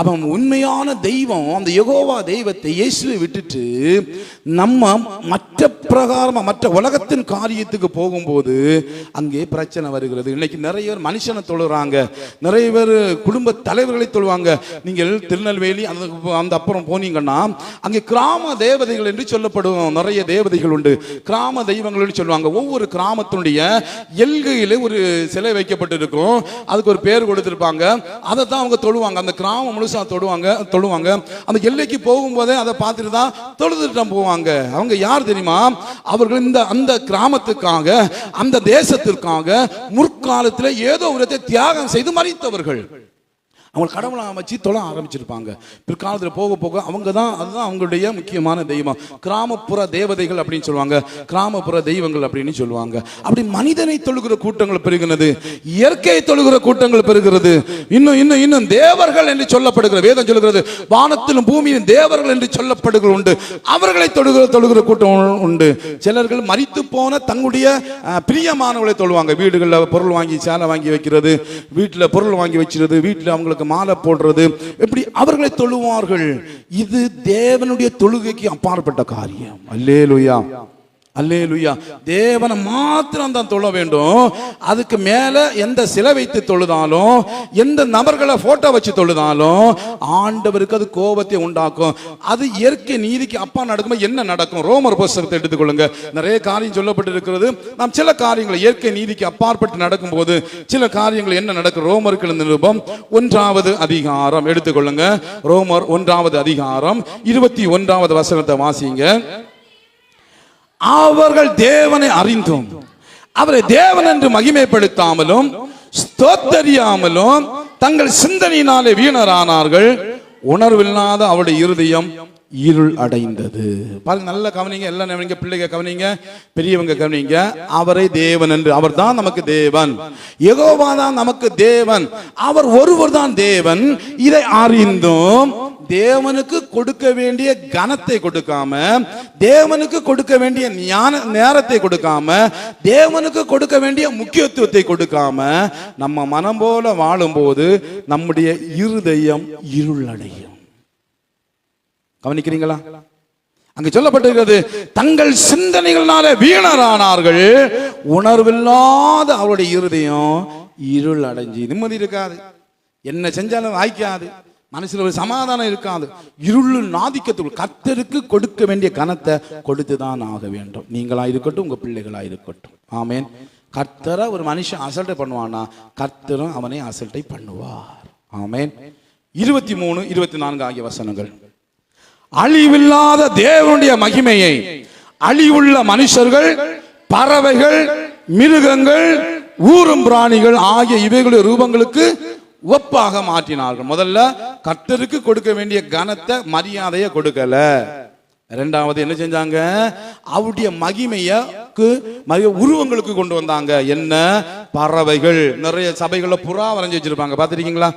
அப்ப உண்மையான தெய்வம் அந்த யெகோவா தெய்வத்தை இயேசுவை விட்டுட்டு நம்ம மற்ற பிரகாரமா மற்ற உலகத்தின் காரியத்துக்கு போகும்போது அங்கே பிரச்சனை வருகிறது. இன்னைக்கு நிறைய பேர் மனுஷனை தொழுறாங்க, நிறைய பேர் குடும்ப தலைவர்களை தொழுவாங்க. நீங்கள் திருநெல்வேலி அந்த அப்புறம் போனீங்கன்னா அங்கே கிராம தேவதைகள் என்று சொல்லப்படும் நிறைய தேவதைகள் உண்டு. கிராம தெய்வங்கள் என்று சொல்லுவாங்க. ஒவ்வொரு கிராமத்தினுடைய எல்கையிலே ஒரு சிலை வைக்கப்பட்டிருக்கும், அதுக்கு ஒரு பேர் கொடுத்திருப்பாங்க. அதை தான் அவங்க தொழுவாங்க. அந்த கிராமம் முழுசா தொழுவாங்க. அந்த எல்லைக்கு போகும்போதே அதை பார்த்துட்டு தான் தொழுதுட்டு போவாங்க. அவங்க யார் தெரியுமா? அவர்கள் அந்த கிராமத்துக்காக, அந்த தேசத்திற்காக முற்காலத்தில் ஏதோ ஒரு தியாகம் செய்து மரித்தவர்கள். அவங்க கடவுளை அமைச்சு தொழ ஆரம்பிச்சிருப்பாங்க. பிற்காலத்தில் போக போக அதுதான் அவங்களுடைய முக்கியமான தெய்வம். கிராமப்புற தேவதைகள் அப்படின்னு சொல்லுவாங்க, கிராமப்புற தெய்வங்கள் அப்படின்னு சொல்லுவாங்க. அப்படி மனிதனை தொழுகிற கூட்டங்கள் பெருகினது, இயற்கையை தொழுகிற கூட்டங்கள் பெருகிறது. இன்னும் தேவர்கள் என்று சொல்லப்படுகிற வேதம் சொல்லுகிறது, வானத்திலும் பூமியிலும் தேவர்கள் என்று சொல்லப்படுகிற உண்டு. அவர்களை தொழுகிற கூட்டம் உண்டு. சிலர்கள் மரித்து போன தங்களுடைய பிரியமானவர்களை தொழுவாங்க. வீடுகளில் பொருள் வாங்கி சேலை வாங்கி வைக்கிறது, வீட்டில் பொருள் வாங்கி வச்சிருது, வீட்டில் அவங்களுக்கு மாலை போடுறது, எப்படி அவர்களை தொழுவார்கள். இது தேவனுடைய தொழுகைக்கு அப்பாற்பட்ட காரியம். அல்லேலூயா, அல்லேலூயா. தேவனை மாத்திரம் தான் தொழ வேண்டும். அதுக்கு மேல எந்த சிலை வைத்து தொழுதாலும், எந்த நபர்களை போட்டோ வச்சு தொழுதாலும் ஆண்டவருக்கு அது கோபத்தை உண்டாக்கும். அது இயற்கை நீதிக்கு அப்பா நடக்கும்போது என்ன நடக்கும்? ரோமர் புத்தகத்தை எடுத்துக்கொள்ளுங்க. நிறைய காரியம் சொல்லப்பட்டு இருக்கிறது. நாம் சில காரியங்களை இயற்கை நீதிக்கு அப்பாற்பட்டு நடக்கும்போது சில காரியங்கள் என்ன நடக்கும்? ரோமருக்கு எழுதின நிருபம் 1வது அதிகாரம் எடுத்துக்கொள்ளுங்க. ரோமர் 1வது அதிகாரம் 21வது வசனத்தை வாசிங்க. அவர்கள் தேவனை அறிந்தும் அவரை தேவன் என்று மகிமைப்படுத்தாமலும் ஸ்தோத்தரியாமலும் தங்கள் சிந்தனையினாலே வீணரானார்கள். உணர்வில்லாத அவருடைய இருதயம் இருள் அடைந்தது. பாருங்க, நல்ல கவனிங்க, எல்லாம் கவனிங்க, பிள்ளைங்க கவனிங்க, பெரியவங்க கவனிங்க. அவரை தேவன் என்று, அவர் தான் நமக்கு தேவன், யெகோவா தான் நமக்கு தேவன், அவர் ஒருவர் தான் தேவன். இதை அறிந்தும் தேவனுக்கு கொடுக்க வேண்டிய கனத்தை கொடுக்காம, தேவனுக்கு கொடுக்க வேண்டிய நேரத்தை கொடுக்காம, தேவனுக்கு கொடுக்க வேண்டிய முக்கியத்துவத்தை கொடுக்காம நம்ம மனம் போல வாழும்போது நம்முடைய இருதயம் இருள் அடையும். கவனிக்கிறீங்களா? அங்கு சொல்லப்பட்டிருக்கிறது, தங்கள் சிந்தனைகளால வீணரானார்கள். உணர்வில்லாத அவருடைய இருதயம் இருள் அடைஞ்சு நிம்மதி இருக்காது, என்ன செஞ்சாலும் வாய்க்காது, மனசுல ஒரு சமாதானம் இருக்காது, இருள் நாதிக்கத்துள். கர்த்தருக்கு கொடுக்க வேண்டிய கனத்தை கொடுத்துதான் ஆக வேண்டும். நீங்களா இருக்கட்டும், உங்க பிள்ளைகளா இருக்கட்டும். ஆமேன். கர்த்தரை ஒரு மனுஷன் அசல்ட்டை பண்ணுவானா, கர்த்தரும் அவனை அசல்ட்டை பண்ணுவார். ஆமேன். 23, 24 ஆகிய வசனங்கள். அழிவில்லாத தேவனுடைய மகிமையை அழிவுள்ள மனுஷர்கள், பறவைகள், மிருகங்கள், ஊரும் பிராணிகள் ஆகிய இவைகளுடைய ரூபங்களுக்கு ஒப்பாக மாற்றினார்கள். முதல்ல கர்த்தருக்கு கொடுக்க வேண்டிய கனத்தை, மரியாதையை கொடுக்கல. இரண்டாவது என்ன செஞ்சாங்க? அவருடைய மகிமைக்கு உருவங்களுக்கு கொண்டு வந்தாங்க. என்ன? பறவைகள். நிறைய சபைகள்ல புறா வரைஞ்சி வச்சிருப்பாங்க, பார்த்திருக்கீங்களா?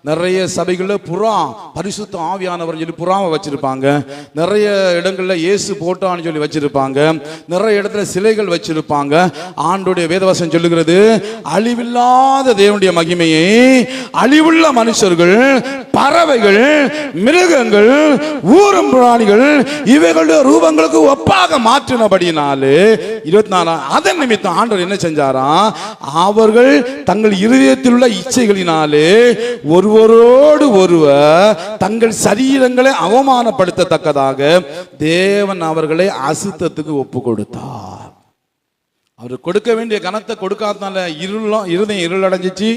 நிறைய சபைகள்ல புறா, பரிசுத்த ஆவியானவர் சொல்லி புறாவை வச்சிருப்பாங்க. நிறைய இடங்கள்ல இயேசு போட்டான்னு சொல்லி வச்சிருப்பாங்க. நிறைய இடத்துல சிலைகள் வச்சிருப்பாங்க. ஆண்டோடைய வேதவசனம் சொல்லுகிறது, அழிவில்லாத தேவனுடைய மகிமையை அழிவுள்ள மனுஷர்கள், பறவைகள், மிருகங்கள், ஊரும் பிராணிகள் இவைகளுடைய ரூபங்களுக்கு ஒப்பாக மாற்றினபடினாலே 24 அதன் நிமித்தம் ஆண்டவர் என்ன செஞ்சாராம்? அவர்கள் தங்கள் இருதயத்தில் உள்ள இச்சைகளினாலே ஒருவரோடு ஒருவர் தங்கள் சரீரங்களை அவமானப்படுத்தத்தக்கதாக தேவன் அவர்களை அசுத்தத்துக்கு ஒப்பு கொடுத்தார். அவர் கொடுக்க வேண்டிய கனத்தை கொடுக்காதனால இருதயம் இருள் அடைஞ்சிச்சு.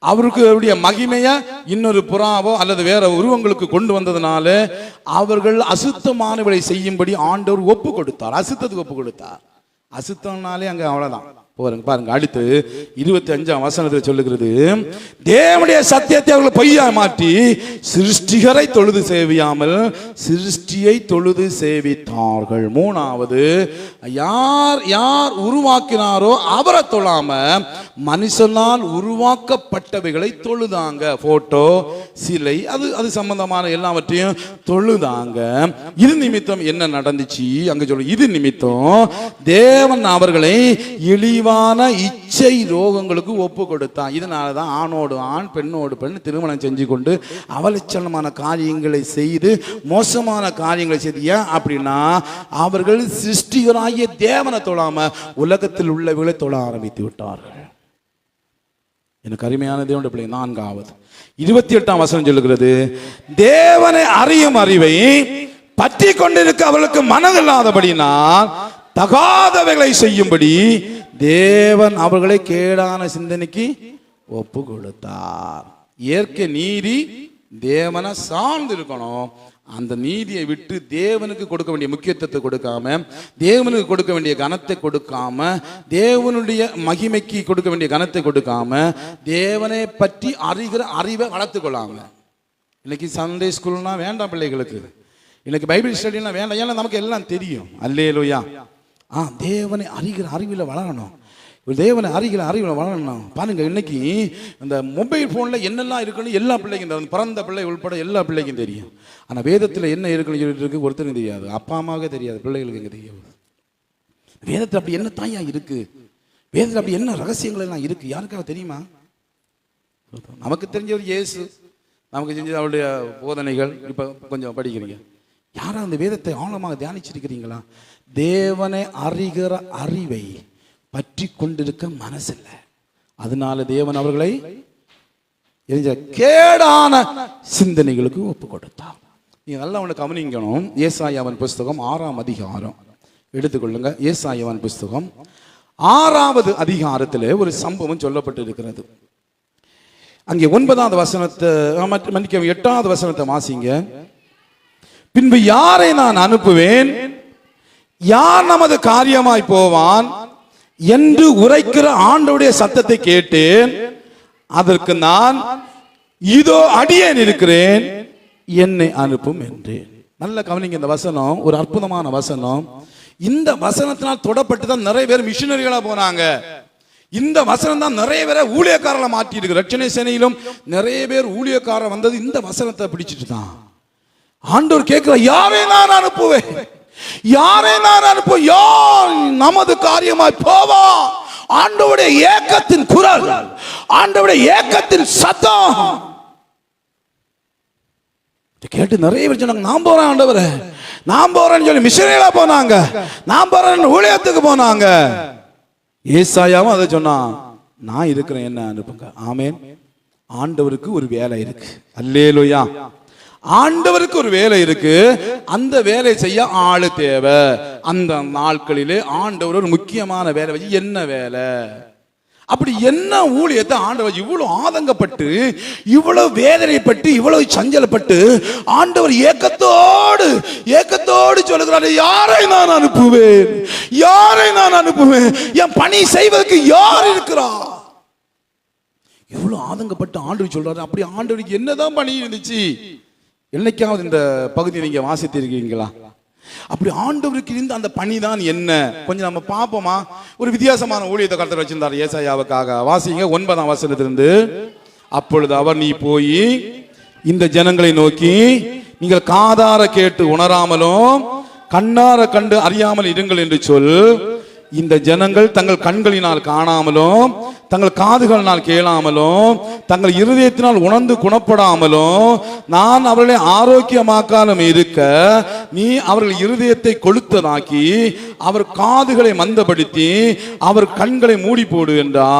அவருக்கு அவருடைய மகிமைய இன்னொரு புறாவோ அல்லது வேற உருவங்களுக்கு கொண்டு வந்ததுனால அவர்கள் அசுத்தமானவளை செய்யும்படி ஆண்டவர் ஒப்பு கொடுத்தார், அசுத்தத்துக்கு ஒப்பு கொடுத்தார். அசுத்தம்னாலே அங்க அவ்வளவுதான். பாருங்க, அடுத்து 25ஆம் வசனத்தில் சொல்லுகிறது, தேவனுடைய சத்தியத்தை அவர்கள் பொய்யா மாற்றி சிருஷ்டிகரை தொழுது சேவியாமல் சிருஷ்டியை தொழுது சேவித்தார்கள். மூணாவது, யார் உருவாக்கினாரோ அவரை தொழாம மனுஷனால் உருவாக்கப்பட்டவைகளை தொழுதாங்க. போட்டோ, சிலை, அது சம்பந்தமான எல்லாவற்றையும் தொழுதாங்க. இது நிமித்தம் என்ன நடந்துச்சு அங்க சொல்லு. இது நிமித்தம் தேவன் அவர்களை இழிவான இச்சை ரோகங்களுக்கு ஒப்பு கொடுத்தான். இதனாலதான் ஆணோடு ஆண், பெண்ணோடு பெண் திருமணம் செஞ்சு கொண்டு அவலட்சணமான காரியங்களை செய்து, மோசமான காரியங்களை செய்து. ஏன் அப்படின்னா அவர்கள் சிருஷ்டிகராகிய தேவனை தொழாம உலகத்தில் உள்ளவர்களை தொழ ஆரம்பித்து விட்டார்கள். எனக்கு அருமையான தேவனுடைய பிள்ளை. 4வது 28ஆம் வசனம் சொல்லுகிறது, தேவனை அறியும் அறிவை பற்றி கொண்டிருக்க அவர்களுக்கு மனதில்லாதபடினால் தகாதவைகளை செய்யும்படி தேவன் அவர்களை கேடான சிந்தனைக்கு ஒப்பு கொடுத்தார். இயற்கை நீதி தேவனை சார்ந்து இருக்கணும். அந்த நீதியை விட்டு தேவனுக்கு கொடுக்க வேண்டிய முக்கியத்துவத்தை கொடுக்காம, தேவனுக்கு கொடுக்க வேண்டிய கனத்தை கொடுக்காம, தேவனுடைய மகிமைக்கு கொடுக்க வேண்டிய கனத்தை கொடுக்காம, தேவனை பற்றி அறிகிற அறிவை வளர்த்து கொள்ளாம. இன்னைக்கு சண்டே ஸ்கூல்னா வேண்டாம் பிள்ளைகளுக்கு, இன்னைக்கு பைபிள் ஸ்டடினா வேண்டாம், ஏன்னா நமக்கு எல்லாம் தெரியும். அல்லேலூயா. தேவனை அறிகிற அறிவில் வளரணும். தேவனை அறிகிற அறிவில் வளரணும். பாருங்க, இன்னைக்கு இந்த மொபைல் ஃபோனில் என்னெல்லாம் இருக்குன்னு எல்லா பிள்ளைக்கும், பிறந்த பிள்ளை உள்பட எல்லா பிள்ளைக்கும் தெரியும். ஆனால் வேதத்தில் என்ன இருக்குன்னு சொல்லிட்டு இருக்கு ஒருத்தருக்கு தெரியாது. அப்பா அம்மாவுக்கே தெரியாது, பிள்ளைகளுக்கு எங்கே தெரியாது. வேதத்தில் அப்படி என்ன தாயா இருக்கு, வேதத்தில் அப்படி என்ன ரகசியங்கள் எல்லாம் இருக்கு, யாருக்காக தெரியுமா? நமக்கு தெரிஞ்சவர் இயேசு, நமக்கு தெரிஞ்சது அவருடைய போதனைகள். இப்போ கொஞ்சம் படிக்கிறீங்க, யாரும் அந்த வேதத்தை ஆழமாக தியானிச்சிருக்கிறீங்களா? தேவனை அறிகிற அறிவை பற்றி கொண்டிருக்க மனசில்லை. அதனால தேவன் அவர்களை கேடான சிந்தனைகளுக்கு ஒப்பு கொடுத்தார். நீங்க நல்லா ஒன்று கவனிக்கணும். ஏசாயாவின் புஸ்தகம் 6ஆம் அதிகாரம் எடுத்துக்கொள்ளுங்க. ஏசாயாவின் புஸ்தகம் 6வது அதிகாரத்தில் ஒரு சம்பவம் சொல்லப்பட்டு இருக்கிறது. அங்கே 9வது வசனத்தை, 8வது வசனத்தை வாசிங்க. பின்பு யாரை நான் அனுப்புவேன், யார் நமது காரியமாய் போவான் என்று உரைக்கிற ஆண்டவருடைய சத்தத்தை கேட்டேன். அதற்கு நான், இதோ அடியேன் இருக்கிறேன், என்னை அனுப்பும் என்றேன். நல்ல கவனிங்க, இந்த வசனம் ஒரு அற்புதமான வசனம். இந்த வசனத்தினால் தொடப்பட்டு தான் நிறைய பேர் மிஷினரிகளா போனாங்க. இந்த வசனம் தான் நிறைய பேரை ஊழியக்காரர்களை மாற்றி இருக்கு. ரட்சணை சேனையிலும் நிறைய பேர் ஊழியக்காரர் வந்தது இந்த வசனத்தை பிடிச்சிட்டு தான். ஆண்டவர் கேட்கிற, யாரை நான் அனுப்புவேன், யாரை நான் அனுப்ப, யார் நமது காரியமாய் போவா? ஆண்டவருடைய ஏக்கத்தின் குரல், ஆண்டவருடைய ஏக்கத்தின் சத்தம் கேட்டு நிறைய பேர் சொன்னாங்க, நான் போறேன் ஆண்டவரே, நான் போறேன்னு சொல்லி மிஷனரியா போனாங்க, நான் போறேன்னு ஊழியத்துக்கு போனாங்க. ஏசாயாவும் அதை சொன்னான், நான் இருக்கிறேன், என்ன அனுப்புங்க. ஆமென். ஆண்டவருக்கு ஒரு வேலை இருக்கு. அல்லேலூயா. ஆண்டவருக்கு ஒரு வேலை இருக்கு. அந்த வேலை செய்ய ஆளு தேவை. அந்த நாட்களிலே ஆண்டவர் ஒரு முக்கியமான வேலை வச்சு, என்ன வேலை, அப்படி என்ன ஊழியத்தை ஆண்டவர் இவ்வளவு ஆதங்கப்பட்டு, இவ்வளவு வேதனைப்பட்டு, இவ்வளவு சஞ்சலப்பட்டு ஆண்டவர் ஏக்கத்தோடு சொல்லுகிறார், யாரை நான் அனுப்புவேன், யாரை நான் அனுப்புவேன், என் பணி செய்வதற்கு யார் இருக்கிறார்? இவ்வளவு ஆதங்கப்பட்டு ஆண்டவர் சொல்றாரு. அப்படி ஆண்டவருக்கு என்னதான் பணி இருந்துச்சு? என்னைக்காவது இந்த பகுதியை நீங்க வாசித்திருக்கீங்களா? அப்படி ஆண்டவருக்கு இருந்த அந்த பணிதான் என்ன? கொஞ்சம் நம்ம பார்ப்போமா? ஒரு வித்தியாசமான ஊழியத்தை கர்த்தர் வச்சிருந்தார் ஏசாயாவுக்காக. வாசிங்க 9ஆம் வசனத்திலிருந்து. அப்பொழுது அவர், நீ போய் இந்த ஜனங்களை நோக்கி, நீங்கள் காதார கேட்டு உணராமலும் கண்ணார கண்டு அறியாமல் இருங்கள் என்று சொல். இந்த ஜனங்கள் தங்கள் கண்களினால் காணாமலும் தங்கள் காதுகளினால் கேளாமலும் தங்கள் இருதயத்தினால் உணர்ந்து குணப்படாமலும் நான் அவர்களை ஆரோக்கியமாக்காலும் இருக்க, நீ அவர்கள் இருதயத்தை கொளுத்ததாக்கி அவர் காதுகளை மந்தப்படுத்தி அவர் கண்களை மூடி போடு என்றா.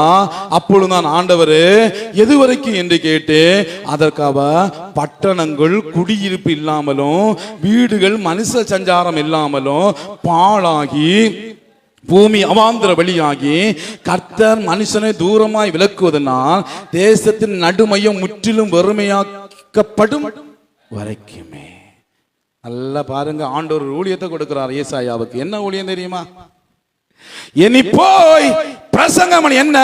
அப்பொழுது நான், ஆண்டவரே எதுவரைக்கும் என்று கேட்டு, அதற்கு அவர், பட்டணங்கள் குடியிருப்பு இல்லாமலும் வீடுகள் மனுஷ சஞ்சாரம் இல்லாமலும் பாழாகி பூமி அவாந்திர வழியாகி கர்த்தர் மனுஷனை தூரமாய் விலக்குவதனால் தேசத்தின் நடுமையம் முற்றிலும் வெறுமையாக்கப்படும் வரைக்குமே. நல்லா பாருங்க, ஆண்டவர் ஊழியத்தை கொடுக்கிறார் ஏசாயாவுக்கு. என்ன ஊழியம் தெரியுமா? இனி போய் பிரசங்கம் என்ன?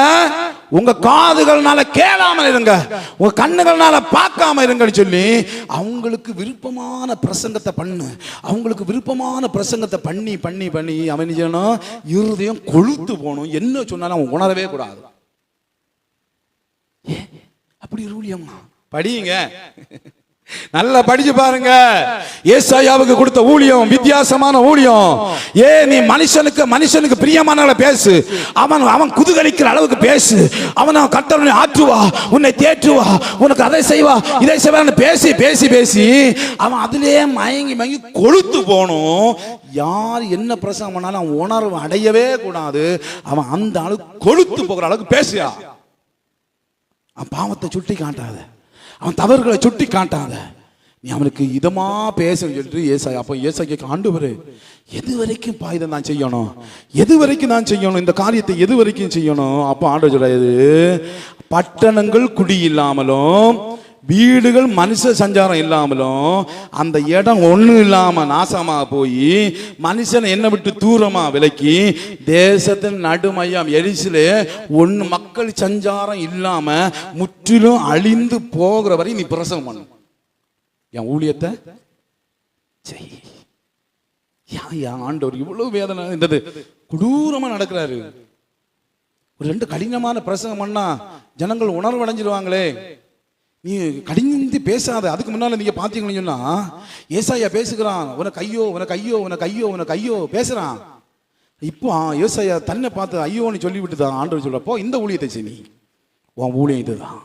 உங்க காதுகள்னால கேளாமல் இருங்க, உங்க கண்ணுகள்னால பார்க்காம இருங்கன்னு சொல்லி அவங்களுக்கு விருப்பமான பிரசங்கத்தை பண்ணு. அவங்களுக்கு விருப்பமான பிரசங்கத்தை பண்ணி பண்ணி பண்ணி அவன் இருதயம் கொழுத்து போகணும். என்ன சொன்னாலும் அவன் உணரவே கூடாது. அப்படி ஒரு ஊழியமா? படியுங்க, நல்லா படிச்சு பாருங்க. ஏசாயாவுக்கு கொடுத்த ஊழியம் வித்தியாசமான ஊழியம். நீ மனுஷனுக்கு பிரியமானவளை பேசு, அவன் குதூகலிக்கிற அளவுக்கு பேசு. அவன் கர்த்தரை ஆற்றுவா, உன்னை தேற்றுவா, உனக்கு அதை செய்வா இதை செய்வான்னு பேசி பேசி பேசி அவன் அதிலேயே மயங்கி மயங்கி கொழுத்து போகணும். யார் என்ன பிரசங்கம் பண்ணாலும் அவன் உணர்வு அடையவே கூடாது. அவன் அந்த அளவுக்கு கொழுத்து போகிற அளவுக்கு பேசுயா. அவன் பாவத்தை சுட்டி காட்டாத, அவன் தவறுகளை சுட்டி காட்டாத, நீ அவனுக்கு இதமா பேசன்னு சொல்லிட்டு ஏசாயா. அப்போ ஏசாயா, ஆண்டவரே எது வரைக்கும் இதை நான் செய்யணும், எது வரைக்கும் நான் செய்யணும், இந்த காரியத்தை எது வரைக்கும் செய்யணும்? அப்போ ஆண்டவர் சொல்றாரு, பட்டணங்கள் குடி இல்லாமலும் வீடுகள் மனுஷ சஞ்சாரம் இல்லாமலும் அந்த இடம் ஒண்ணும் இல்லாம நாசமா போய் மனுஷனை என்ன விட்டு தூரமா விலக்கி தேசத்தின் நடுமையம் எரிசிலே ஒண்ணு மக்கள் சஞ்சாரம் இல்லாம முற்றிலும் அழிந்து போகிற வரை நீ பிரசவம் பண்ணு. என் ஊழியத்தை செய். ஆண்டவர் இவ்வளவு வேதனை இருந்தது, கொடூரமா நடக்கிறாரு. ஒரு 2 கடினமான பிரசங்கம் பண்ணா ஜனங்கள் உணர்வு அடைஞ்சிருவாங்களே. நீ கடிந்து பேசாத. அதுக்கு முன்னால நீங்க பாத்தீங்கன்னு சொன்னா ஏசாயா பேசுகிறான், உனக்கு ஐயோ உனக்கு ஐயோ உனக்கு ஐயோ உனக்கு ஐயோ பேசுறான். இப்போ ஏசாயா தன்னை பார்த்து ஐயோன்னு சொல்லி விட்டுதான் ஆண்டவர் சொல்றப்போ இந்த ஊழியத்தை செய், நீ உன் ஊழியம் இதுதான்.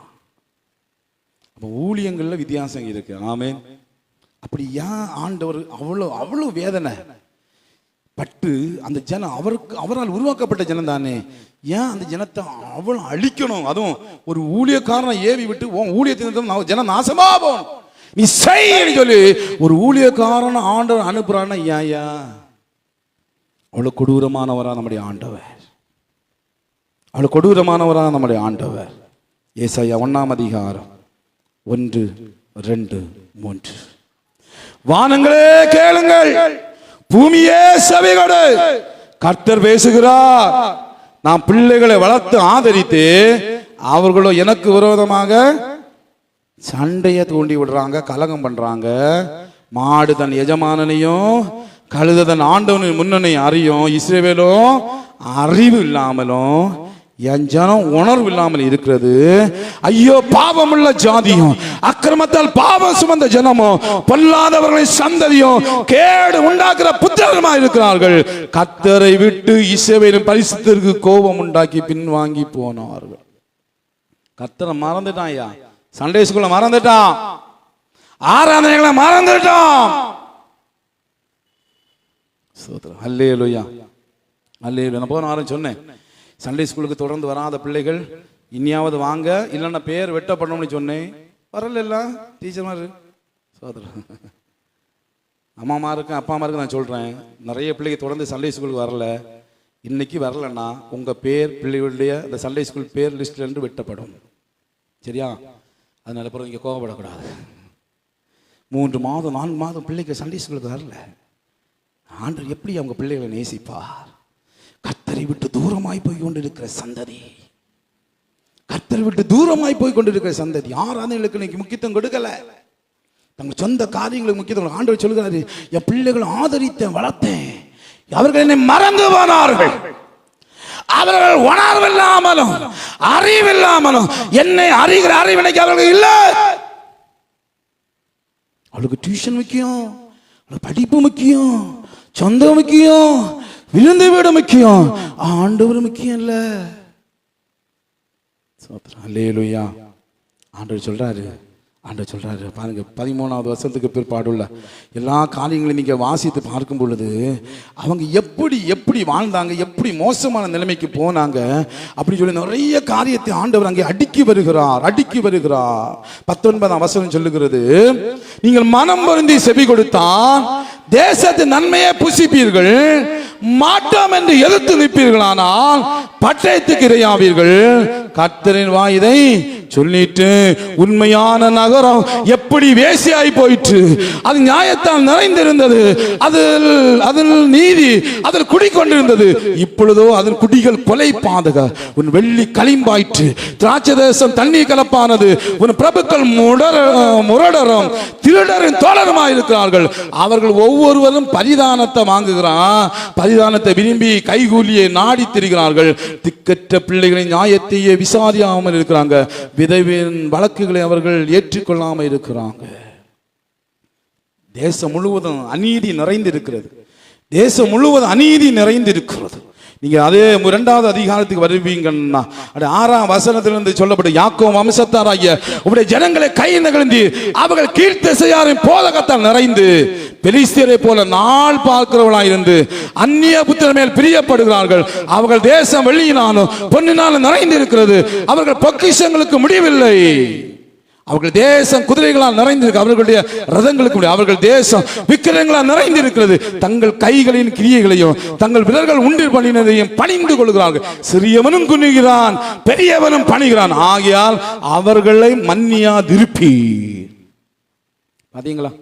அப்போ ஊழியங்கள்ல வித்தியாசம் இருக்கு. ஆமென். அப்படி ஏன் ஆண்டவர் அவ்வளவு வேதனை பட்டு அந்த ஜனம் அவரால் உருவாக்கப்பட்ட ஜனம் தானே, ஏன் அந்த ஜனத்தை அவ்வளவு அழிக்கணும்? அதுவும் ஒரு ஊழியக்காரனை ஏவி விட்டு உன் ஊழியத்தின் ஜனம் நாசமா போகணும் நீ செய்யு சொல்லி ஒரு ஊழியக்காரனை ஆண்டவர் அனுப்புறான்னா ஏயா? அவ்வளவு கொடூரமானவரா நம்முடைய ஆண்டவர், அவ்வளவு கொடூரமானவரா நம்முடைய ஆண்டவர். ஏசாயா 1ஆம் அதிகாரம் 1, 2, 3. வானங்களே கேளுங்கள், பூமியே செவிகொடு, கர்த்தர் பேசுகிறார். நான் பிள்ளைகளை வளர்த்து ஆதரித்து அவர்களோ எனக்கு விரோதமாக சண்டையை தூண்டி விடுறாங்க, கலகம் பண்றாங்க. மாடு தன் எஜமானனையும் கழுத தன் ஆண்டவனின் முன்னணியும் அறியும். இஸ்ரவேலோ அறிவு இல்லாமலும் என் ஜனம் உணர்வு இல்லாமல் இருக்கிறது. ஐயோ பாவமுள்ள ஜாதியும் அக்கிரமத்தால் பாவம் சுமந்த ஜனமும் பொல்லாதவர்களின் சந்ததியும் கேடு உண்டாக்குற புத்திரமா இருக்கிறார்கள். கர்த்தரை விட்டு இஸ்ரவேலின் பரிசுத்தருக்கு கோபம் உண்டாக்கி பின்வாங்கி போனார்கள். கர்த்தரை மறந்துட்டான் ஐயா, சண்டே ஸ்கூல்ல மறந்துட்டான், ஆராதனைகளை மறந்துட்டான். அல்லேலூயா அல்லேலூயா. நான் போன வாரம் சொன்னேன், சண்டே ஸ்கூலுக்கு தொடர்ந்து வராத பிள்ளைகள் இனியாவது வாங்க, இல்லைன்னா பேர் வெட்டப்படணும்னு சொன்னேன். வரல டீச்சர்மாரு சோதரன் அம்மாமாருக்கு அப்பாமாருக்கு நான் சொல்கிறேன், நிறைய பிள்ளைங்க தொடர்ந்து சண்டே ஸ்கூலுக்கு வரல. இன்னைக்கு வரலன்னா உங்கள் பேர் பிள்ளைகளுடைய அந்த சண்டே ஸ்கூல் பேர் லிஸ்ட்லேருந்து வெட்டப்படும். சரியா? அதனால பிறகு இங்கே கோவப்படக்கூடாது. 3 மாதம் 4 மாதம் பிள்ளைங்க சண்டே ஸ்கூலுக்கு வரல. ஆண்டவர் எப்படி அவங்க பிள்ளைகளை நேசிப்பார்? கர்த்தரை விட்டு தூரமாய் போய் கொண்டிருக்கிற சந்ததி, கர்த்தரை விட்டு தூரமாய் போய் கொண்டிருக்கிற சந்ததி ஆராதனைகளுக்கு இன்னைக்கு முக்கியத்துவம் கொடுக்கல, தங்கள் சொந்த காரியங்களுக்கு முக்கியத்துவம். ஆண்டவர் சொல்கிறாரு, என் பிள்ளைகளை ஆதரித்தேன் வளர்த்தேன், அவர்கள் என்னை மறந்து போனார்கள். அவர்கள் உணர்வில்லாமலும் அறிவில்லாமலும் என்னை அறிகிற அறிவினைக்கு அவர்கள் இல்லை. அவளுக்கு டியூஷன் முக்கியம், படிப்பு முக்கியம், சொந்தம் முக்கியம், விழுந்து வீடு முக்கியம், ஆண்டவர் முக்கியம் இல்ல. அல்லேலூயா. ஆண்டவர் சொல்றாரு பாருங்க, 13வது வருஷத்துக்கு பிற்பாடுள்ள எல்லா காரியங்களையும் நீங்க வாசித்து பார்க்கும் பொழுது அவங்க எப்படி வாழ்ந்தாங்க, எப்படி மோசமான நிலைமைக்கு போனாங்க அப்படி சொல்லி நிறைய காரியத்தை ஆண்டவர் அங்கே அடுக்கி வருகிறார். 19ஆம் வசனம் சொல்லுகிறது, நீங்கள் மனம் வருந்தி செவி கொடுத்தான் தேசத்தின் நன்மையை புசிப்பீர்கள், மாட்டோம் என்று எதிர்த்து நிற்பீர்களானால் பட்டயத்துக்கு இரையாவீர்கள். கர்த்தரின் வாய் இதை சொல்லிட்டு, உண்மையான நகரம் எப்படி வேசியாய் போயிற்று, அது நியாயத்தால் நிறைந்திருந்தது, அதில் நீதி அதில் குடிக்கொண்டிருந்தது, இப்பொழுதோ அதன் குடிகள் கொலை பாதக, உன் வெள்ளி களிம்பாயிற்று, திராட்சை தேசம் தண்ணீர் கலப்பானது, உன் பிரபுக்கள் முரடரும் திருடரின் தோழருமாய் இருக்கிறார்கள். அவர்கள் ஒவ்வொருவரும் பரிதானத்தை வாங்குகிறான், பரிதானத்தை விரும்பி கைகூலியை நாடி திரிகிறார்கள். திக்கற்ற பிள்ளைகளின் நியாயத்தையே விசாரியாமல் இருக்கிறாங்க, விதவின் வழக்குகளை அவர்கள் ஏற்றுக்கொள்ளாமல் இருக்கிறாங்க. தேசம் முழுவதும் அநீதி நிறைந்திருக்கிறது, தேசம் முழுவதும் அநீதி நிறைந்திருக்கிறது. நீங்க அதே 2வது அதிகாரத்துக்கு வருவீங்கன்னா 6ஆம் வசனத்திலிருந்து சொல்லப்பட்ட யாக்கோபு வம்சத்தாராகிய உம்முடைய ஜனங்களை கை நகர்ந்து அவர்கள் கீழ்த்திசையாரின் போதகத்தால் நிறைந்து பெலிஸ்தியரை போல நாள் பார்க்கிறவர்களாய் இருந்து அந்நிய புத்திரர் மேல் பிரியப்படுகிறார்கள். அவர்கள் தேசம் வெள்ளியினாலும் பொன்னினாலும் நிறைந்து இருக்கிறது, அவர்கள் பொக்கிஷங்களுக்கு முடிவில்லை. அவர்கள் தேசம் குதிரைகளால் நிறைந்திருக்கு, அவர்களுடைய ரதங்களுக்கு அவர்கள் தேசம் விக்கிரங்களால் நிறைந்திருக்கிறது. தங்கள் கைகளின் கிரியைகளையும் தங்கள் விரல்கள் உண்டு பண்ணினதையும் பணிந்து கொள்கிறார்கள். சிறியவனும் குனிகிறான், பெரியவனும் பணிகிறான், ஆகையால் அவர்களை மன்னியாதிருப்பீர். பாத்தீங்களா,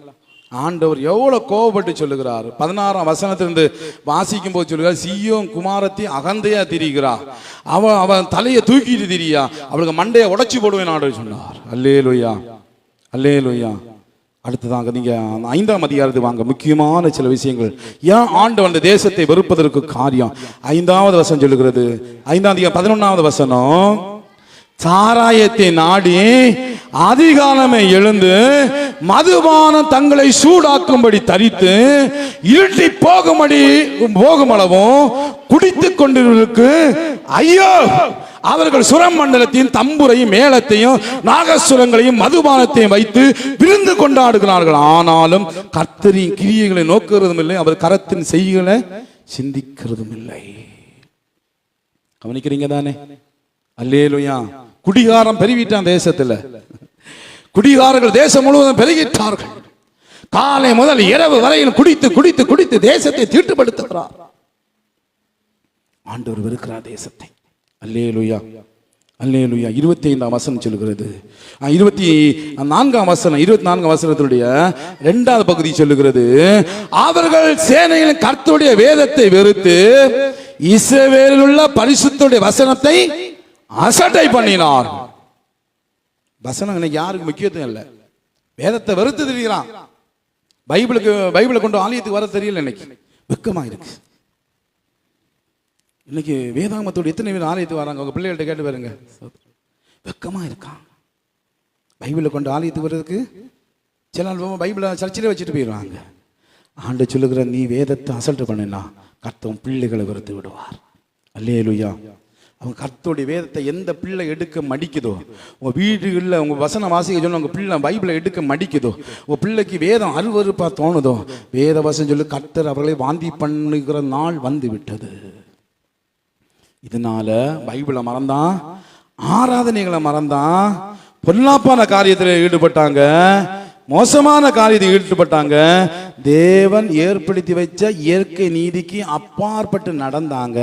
ஆண்டவர் எவ்வளவு கோபப்பட்டு சொல்லுகிறார். 16ஆம் வசனத்திலிருந்து வாசிக்கும் போது சொல்லுகிறார், சீயோன் குமாரத்தி அகந்தையா திரிகிறார், அவன் தலையை தூக்கிட்டு திரியா, அவளுக்கு மண்டையை உடைச்சு போடுவேன் ஆண்டவர் சொன்னார். அல்லேலூயா, அல்லேலூயா. அடுத்ததாக நீங்க 5ஆம் அதிகாரத்துக்கு வாங்க. முக்கியமான சில விஷயங்கள் ஏன் ஆண்டவர் அந்த தேசத்தை வெறுப்பதற்கு காரியம். 5வது வசனம் சொல்லுகிறது, 5ஆம் அதிகாரம் 11வது வசனம், சாராயத்தை நாடி அதிகாலமே எழுந்து மதுபானம் தங்களை சூடாக்கும்படி தரித்து இருட்டி போகுமளவும் குடித்துக் கொண்டிருக்கு ஐயோ, அவர்கள் சுரமண்டலத்தையும் தம்புரையும் மேளத்தையும் நாகசுரங்களையும் மதுபானத்தையும் வைத்து விருந்து கொண்டாடுகிறார்கள். ஆனாலும் கர்த்தரின் கிரியைகளை நோக்குறதும் இல்லை, அவர் கரத்தின் செய்களை சிந்திக்கிறதும் இல்லை. கவனிக்கிறீங்க தானே? அல்லேலூயா. குடிகாரம் பெருகிட்டான் தேசத்துல, குடிகாரர்கள் தேசம் முழுவதும் பெருகிட்டார்கள். காலை முதல் இரவு வரையில் குடித்து குடித்து குடித்து தேசத்தை தீட்டுப்படுத்துகிறார். ஆண்டவர் வெறுக்கிறார் தேசத்தை. அல்லேலூயா, அல்லேலூயா. 25ஆம் வசனம் சொல்லுகிறது, 24ஆம் வசனம், 24ஆம் வசனத்தினுடைய 2வது பகுதி சொல்லுகிறது, அவர்கள் சேனைகளின் கர்த்தருடைய வேதத்தை வெறுத்து இஸ்ரவேலில் உள்ள பரிசுத்தருடைய வசனத்தை அசட்டை பண்ணினார். வசனம் இன்னைக்கு யாருக்கு முக்கியத்துவம் இல்லை, வேதத்தை வெறுத்து தெரிகிறான். பைபிளை கொண்டு ஆலயத்துக்கு வர தெரியல. இன்னைக்கு வெக்கமா இருக்கு. இன்னைக்கு வேதாகமத்தோடு எத்தனை பேர் ஆலயத்துக்கு வராங்க? உங்க பிள்ளைகள்ட்ட கேட்டு பாருங்க, வெக்கமா இருக்கான். பைபிளை கொண்டு ஆலயத்துக்கு வர்றதுக்கு சில நாள் பைபிளை சர்ச்சிலே வச்சுட்டு போயிடுவாங்க. ஆண்டு சொல்லுகிற, நீ வேதத்தை அசல்ட்டு பண்ணினா கர்த்தர் பிள்ளைகளை வெறுத்து விடுவார். அல்லேலூயா. அவங்க கர்த்தருடைய வேதத்தை எந்த பிள்ளை எடுக்க மடிக்குதோ, உங்க வீடுகளில் உங்க வசனம் வாசிக்க சொன்ன உங்க பிள்ளை பைபிளை எடுக்க மடிக்குதோ, உங்க பிள்ளைக்கு வேதம் அருவருப்பா தோணுதோ, வேத வசனம் சொல்லி கர்த்தர் அவர்களை வாந்தி பண்ணுகிற நாள் வந்து விட்டது. இதனால பைபிளை மறந்தான், ஆராதனைகளை மறந்தான், பொல்லாப்பான காரியத்தில் ஈடுபட்டாங்க, மோசமான காரியத்தில் ஈடுபட்டாங்க. தேவன் ஏற்படுத்தி வச்ச இயற்கை நீதிக்கு அப்பாற்பட்டு நடந்தாங்க.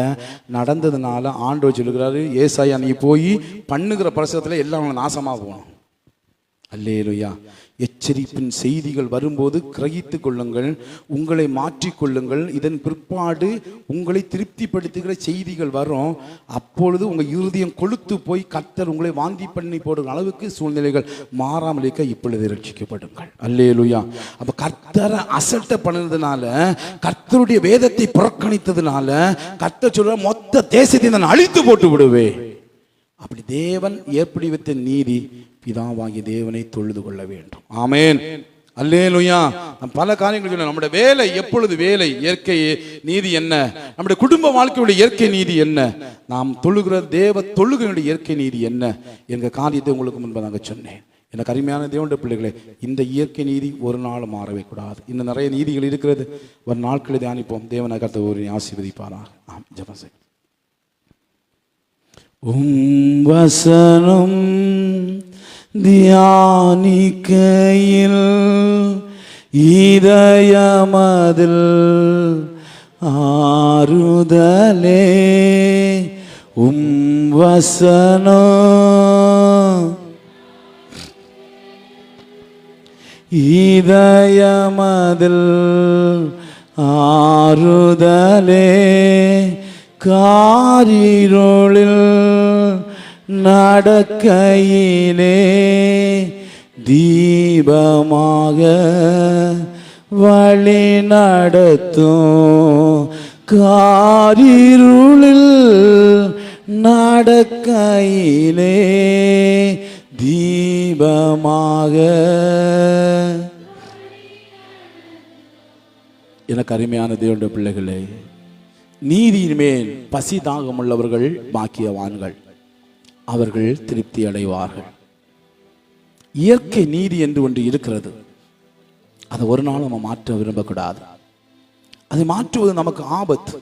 நடந்ததுனால ஆண்டவர் சொல்லுகிறாரு, ஏசாயா நீ போய் பண்ணுகிற பிரசவத்தில் எல்லாம் நாசமா போகணும். அல்லேலூயா. எச்சரிப்பின் செய்திகள் வரும்போது கிரகித்து கொள்ளுங்கள், உங்களை மாற்றிக்கொள்ளுங்கள். இதன் பிற்பாடு உங்களை திருப்திப்படுத்துகிற செய்திகள் வரும். அப்பொழுது உங்க இருதயம் கொழுத்து போய் கர்த்தர் உங்களை வாந்தி பண்ணி போடுற அளவுக்கு சூழ்நிலைகள் மாறாமல் இருக்க இப்பொழுது ரட்சிக்கப்படுங்கள். அல்லேலூயா. அப்ப கர்த்தரை அசட்டை பண்ணதுனால, கர்த்தருடைய வேதத்தை புறக்கணித்ததுனால கர்த்தர் சொல்ற மொத்த தேசத்தை நான் அழித்து போட்டு விடுவேன். அப்படி தேவன் ஏற்படி வைத்த நீதி, பிதாவாகிய தேவனை தொழுது கொள்ள வேண்டும். ஆமென். அல்லேலூயா. பல காரியங்கள் சொல்ல, நம்முடைய வேலை எப்பொழுது வேலை, இயற்கை நீதி என்ன, நம்முடைய குடும்ப வாழ்க்கையுடைய இயற்கை நீதி என்ன, நாம் தொழுகிற தேவ தொழுகையுடைய இயற்கை நீதி என்ன என்கிற காரியத்தை உங்களுக்கு முன்பதாக சொன்னேன். எனக்கு அருமையான தேவனுடைய பிள்ளைகளே, இந்த இயற்கை நீதி ஒரு நாள் மாறவே கூடாது. இன்னும் நிறைய நீதிகள் இருக்கிறது, ஒரு நாட்களை தியானிப்போம். தேவனை கர்த்தர் ஒரு ஆசீர்வதிப்பாராக. ஜெபம் செய்வோம். வசனம் தியானிக்கையில் இதயமதில் ஆறுதலே, வசனம் இதயமதில் ஆறுதலே, காரிருளில் நடக்கையிலே தீபமாக வழி நடத்தும், காரிருளில் நடக்கையிலே தீபமாக. எனக்கு அருமையான தேவனுடைய பிள்ளைகளே, நீதியின் மேல் பசி தாகம் உள்ளவர்கள் பாக்கியவான்கள், அவர்கள் திருப்தி அடைவார்கள். இயற்கை நீதி என்று ஒன்று இருக்கிறது, அதை ஒரு நாள் நம்ம மாற்ற விரும்பக்கூடாது. அதை மாற்றுவது நமக்கு ஆபத்து.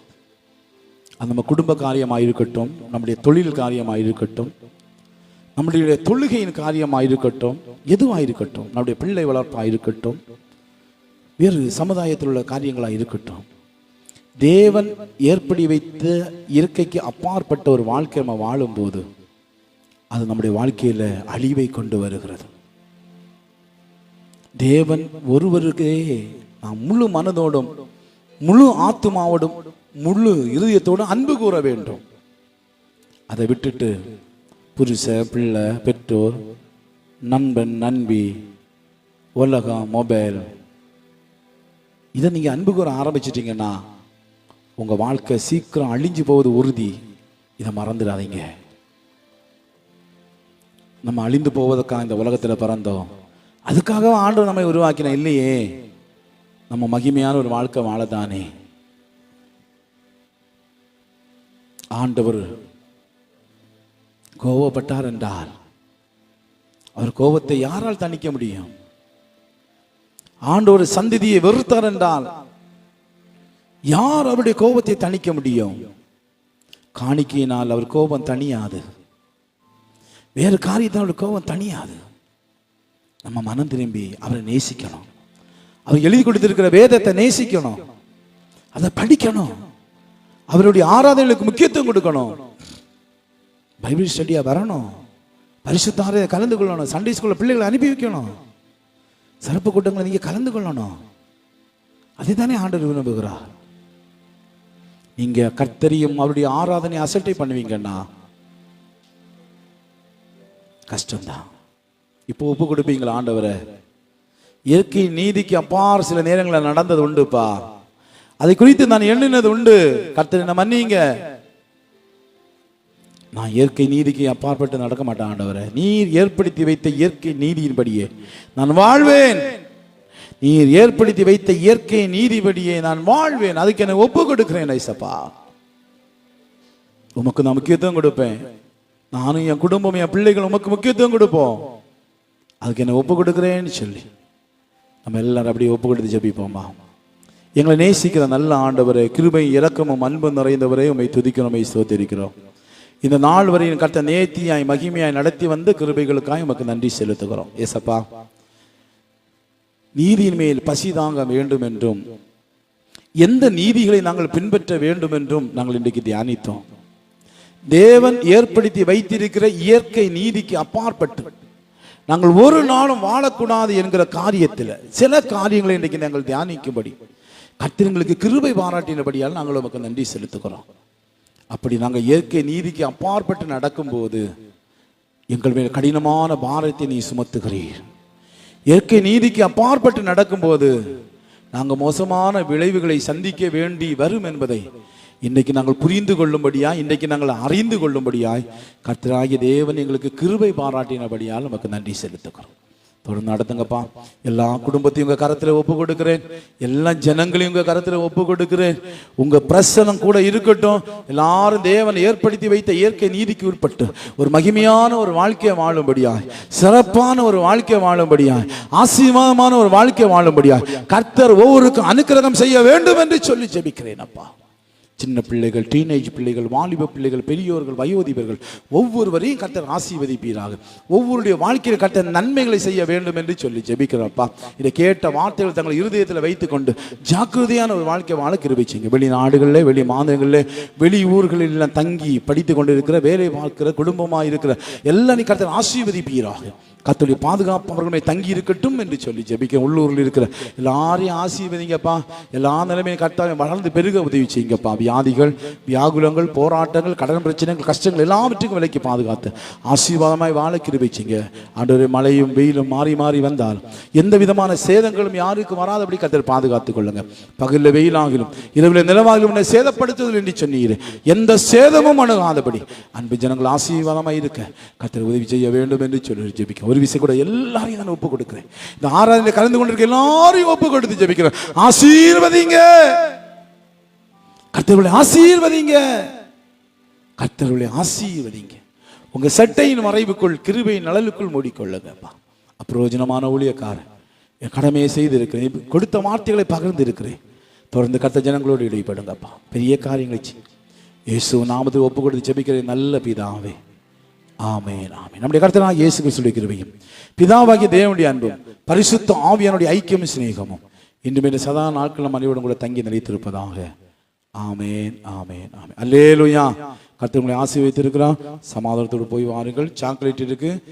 அது நம்ம குடும்ப காரியமாக இருக்கட்டும், நம்முடைய தொழில் காரியமாக இருக்கட்டும், நம்முடைய தொழுகையின் காரியமாக இருக்கட்டும், எதுவாக இருக்கட்டும், நம்முடைய பிள்ளை வளர்ப்பாக இருக்கட்டும், வேறு சமுதாயத்தில் உள்ள காரியங்களாக இருக்கட்டும், தேவன் ஏற்படுத்தி வைத்த இயற்கைக்கு அப்பாற்பட்ட ஒரு வாழ்க்கை நம்ம வாழும்போது அது நம்முடைய வாழ்க்கையில் அழிவை கொண்டு வருகிறது. தேவன் ஒருவருக்கே நாம் முழு மனதோடும் முழு ஆத்துமாவோடும் முழு இருதயத்தோடும் அன்பு கூற வேண்டும். அதை விட்டுட்டு புருஷ, பிள்ளை, பெற்றோர், நண்பன், நண்பி, உலகம், மொபைல், இதை நீங்கள் அன்பு கூற ஆரம்பிச்சிட்டிங்கன்னா உங்கள் வாழ்க்கை சீக்கிரம் அழிஞ்சு போவது உறுதி. இதை மறந்துடாதீங்க. நம்ம அழிந்து போவதற்காக இந்த உலகத்தில் பிறந்தோம், அதுக்காக ஆண்டவர் நம்மை உருவாக்கின இல்லையே. நம்ம மகிமையான ஒரு வாழ்க்கை வாழத்தானே. ஆண்டவர் கோபப்பட்டார் என்றால் அவர் கோபத்தை யாரால் தணிக்க முடியும்? ஆண்டவர் சந்ததியை வெறுத்தார் என்றால் யார் அவருடைய கோபத்தை தணிக்க முடியும்? காணிக்கையினால் அவர் கோபம் தணியாது, வேறு காரியத்தால் அவருடைய கோபம் தணியாது. நம்ம மனம் திரும்பி அவரை நேசிக்கணும். அவர் எழுதி கொடுத்திருக்கிற வேதத்தை நேசிக்கணும், அதை படிக்கணும், அவருடைய ஆராதனைகளுக்கு முக்கியத்துவம் கொடுக்கணும், பைபிள் ஸ்டடியா வரணும், பரிசுத்த ஆராதனை கலந்து கொள்ளணும், சண்டே ஸ்கூல்ல பிள்ளைகளை அனுப்பி வைக்கணும், சிறப்பு கூட்டங்களை நீங்க கலந்து கொள்ளணும். அதுதானே ஆண்டவர் விரும்புகிறார். நீங்க கர்த்தரையும் அவருடைய ஆராதனை அசட்டை பண்ணுவீங்கன்னா கஷ்டம்தான். இப்போ ஒப்பு கொடுப்பீங்களா ஆண்டவரை? இயற்கை நீதிக்கு அப்பார் சில நேரங்களில் நடந்தது உண்டுப்பா, அதை குறித்து நான் எண்ணினது உண்டு. கர்த்தரை என்ன மன்னிங்க, நான் இயற்கை நீதிக்கு அப்பாற்பட்டு நடக்க மாட்டேன் ஆண்டவரை. நீர் ஏற்படுத்தி வைத்த இயற்கை நீதியின்படியே நான் வாழ்வேன். நீர் ஏற்படுத்தி வைத்த இயற்கை நீதிபடியே நான் வாழ்வேன். அதுக்கு என்ன ஒப்பு கொடுக்கிறேன் ஐசப்பா. உமக்கு நான் முக்கியத்துவம் கொடுப்பேன். நானும் என் குடும்பம், என் பிள்ளைகள் உமக்கு முக்கியத்துவம் கொடுப்போம். அதுக்கு என்ன ஒப்பு கொடுக்கிறேன்னு சொல்லி நம்ம எல்லாரும் அப்படியே ஒப்பு கொடுத்து ஜெபிப்போமா. எங்களை நேசிக்கிற நல்ல ஆண்டவரே, கிருபை இரக்கமும் அன்பும் நிறைந்தவரே, உம்மை துதிக்கிறோம், உம்மை ஸ்தோத்திரிக்கிறோம். இந்த நாள் வரையின் கர்த்த நேர்த்தியாய் மகிமையாய் நடத்தி வந்த கிருபைகளுக்காக உமக்கு நன்றி செலுத்துகிறோம். ஏசப்பா, நீதியின் மேல் பசி தாங்க வேண்டும் என்றும் எந்த நீதிகளை நாங்கள் பின்பற்ற வேண்டும் என்றும் நாங்கள் இன்றைக்கு தியானித்தோம். தேவன் ஏற்படுத்தி வைத்திருக்கிற இயற்கை நீதிக்கு அப்பாற்பட்டு நாங்கள் ஒரு நாளும் வாழக்கூடாது என்கிற காரியத்தில் சில காரியங்களை இன்றைக்கு நாங்கள் தியானிக்கும்படி கர்த்தருக்கு கிருபை பாராட்டினபடியால் நாங்கள் உமக்கு நன்றி செலுத்துகிறோம். அப்படி நாங்கள் இயற்கை நீதிக்கு அப்பாற்பட்டு நடக்கும்போது எங்கள் மேல் கடினமான பாரத்தை நீ சுமத்துகிறீர். இயற்கை நீதிக்கு அப்பாற்பட்டு நடக்கும்போது நாங்கள் மோசமான விளைவுகளை சந்திக்க வேண்டி வரும் என்பதை இன்றைக்கு நாங்கள் புரிந்து கொள்ளும்படியாய், இன்றைக்கு நாங்கள் அறிந்து கொள்ளும்படியாய் கர்த்தராகிய தேவன் எங்களுக்கு கிருபை பாராட்டினபடியால் நமக்கு நன்றி செலுத்துகிறோம். தொடர்ந்து நடத்துங்கப்பா. எல்லா குடும்பத்தையும் உங்க கரத்துல ஒப்பு கொடுக்கிறேன். எல்லா ஜனங்களையும் உங்க கரத்துல ஒப்பு கொடுக்கிறேன். உங்க பிரசனம் கூட இருக்கட்டும். எல்லாரும் தேவன் ஏற்படுத்தி வைத்த இயற்கை நீதிக்கு உட்பட்டு ஒரு மகிமையான ஒரு வாழ்க்கையை வாழும்படியாய், சிறப்பான ஒரு வாழ்க்கை வாழும்படியாய், ஆசீர்வாதமான ஒரு வாழ்க்கை வாழும்படியாய் கர்த்தர் ஒவ்வொருக்கும் அனுக்கிரகம் செய்ய வேண்டும் என்று சொல்லி ஜெபிக்கிறேன் அப்பா. சின்ன பிள்ளைகள், டீனேஜ் பிள்ளைகள், வாலிப பிள்ளைகள், பெரியோர்கள், வயோதிபர்கள் ஒவ்வொருவரையும் கர்த்தர் ஆசீர்வதிப்பீராக. ஒவ்வொருடைய வாழ்க்கையில் கர்த்தர் நன்மைகளை செய்ய வேண்டும் என்று சொல்லி ஜெபிக்கிறப்பா. இதை கேட்ட வார்த்தைகள் தங்கள் இருதயத்தில் வைத்துக் கொண்டு ஜாக்கிரதையான ஒரு வாழ்க்கை வாழ கிருபை செய்யுங்க. வெளிநாடுகளில், வெளி மாநிலங்களில், வெளி ஊர்களில் தங்கி படித்து கொண்டிருக்கிற, வேலை பார்க்கிற, குடும்பமாக இருக்கிற எல்லாம் நீ கர்த்தர் ஆசீர்வதிப்பீராக. கர்த்தருடைய பாதுகாப்பு அவர்களுமே தங்கி இருக்கட்டும் என்று சொல்லி ஜெபிக்க. உள்ளூரில் இருக்கிற எல்லாரையும் ஆசீர்வதிங்கப்பா. எல்லா நிலைமையும் கர்த்தாவை வளர்ந்து பெருக உதவி செய்யுங்கப்பா. வியாதிகள், வியாகுலங்கள், போராட்டங்கள், கடன் பிரச்சனைகள், கஷ்டங்கள் எல்லாவற்றுக்கும் விலைக்கு பாதுகாத்து ஆசீர்வாதமாய் வாழ கிருபை செய்யுங்க. ஆண்டவரே, மழையும் வெயிலும் மாறி மாறி வந்தால் எந்த விதமான சேதங்களும் யாருக்கும் வராதபடி கர்த்தர் பாதுகாத்துக் கொள்ளுங்க. பகலில் வெயிலாகிலும் இரவில் நிலவாகிலும் சேதப்படுத்துதல் என்று சொன்னீர். எந்த சேதமும் அணுகாதபடி அன்பு ஜனங்கள் ஆசீர்வாதமாய் இருக்க கர்த்தர் உதவி செய்ய வேண்டும் என்று சொல்லி ஜெபிக்க. ஒரு விஷயம் கூட எல்லாரையும் நான் ஒப்பு கொடுக்கிறேன். இந்த ஆராதனை கலந்து கொண்டிருக்க எல்லாரையும் ஒப்பு கொடுத்து ஜெபிக்கிறேன். ஆசீர்வதிங்க கர்த்தருடைய, ஆசீர்வதிங்க கர்த்தருடைய, ஆசீர்வதிங்க. உங்க சட்டையின் மறைவுக்குள், கிருபையின் நலலுக்குள் மூடிக்கொள்ளுங்கப்பா. அப்பிரோஜனமான ஊழியக்காரன் என் கடமையை செய்திருக்கிறேன். கொடுத்த வார்த்தைகளை பகிர்ந்து இருக்கிறேன். தொடர்ந்து கர்த்தர் ஜனங்களோடு இடைப்படுங்கப்பா. பெரிய காரியங்களை இயேசு நாமத்தை ஒப்பு கொடுத்து ஜெபிக்கிறேன் நல்ல பிதாவே, ஆமென் ஆமென். நம்முடைய கர்த்தராகிய இயேசு கிறிஸ்துவின் கிருபையும் பிதாவாகிய தேவனுடைய அன்பும் பரிசுத்த ஆவியானுடைய ஐக்கியமும் சிநேகமும் இன்றுமே சதா நாட்களும் அனைவரும் கூட தங்கி நிலைத்திருப்பதாக. ஆமென் ஆமென் ஆமென். அல்லேலூயா. கர்த்தர் உங்களை ஆசீர்வதித்திருக்கிறார். சமாதானத்தோடு போய் வாருங்கள். சாக்லேட் இருக்கு.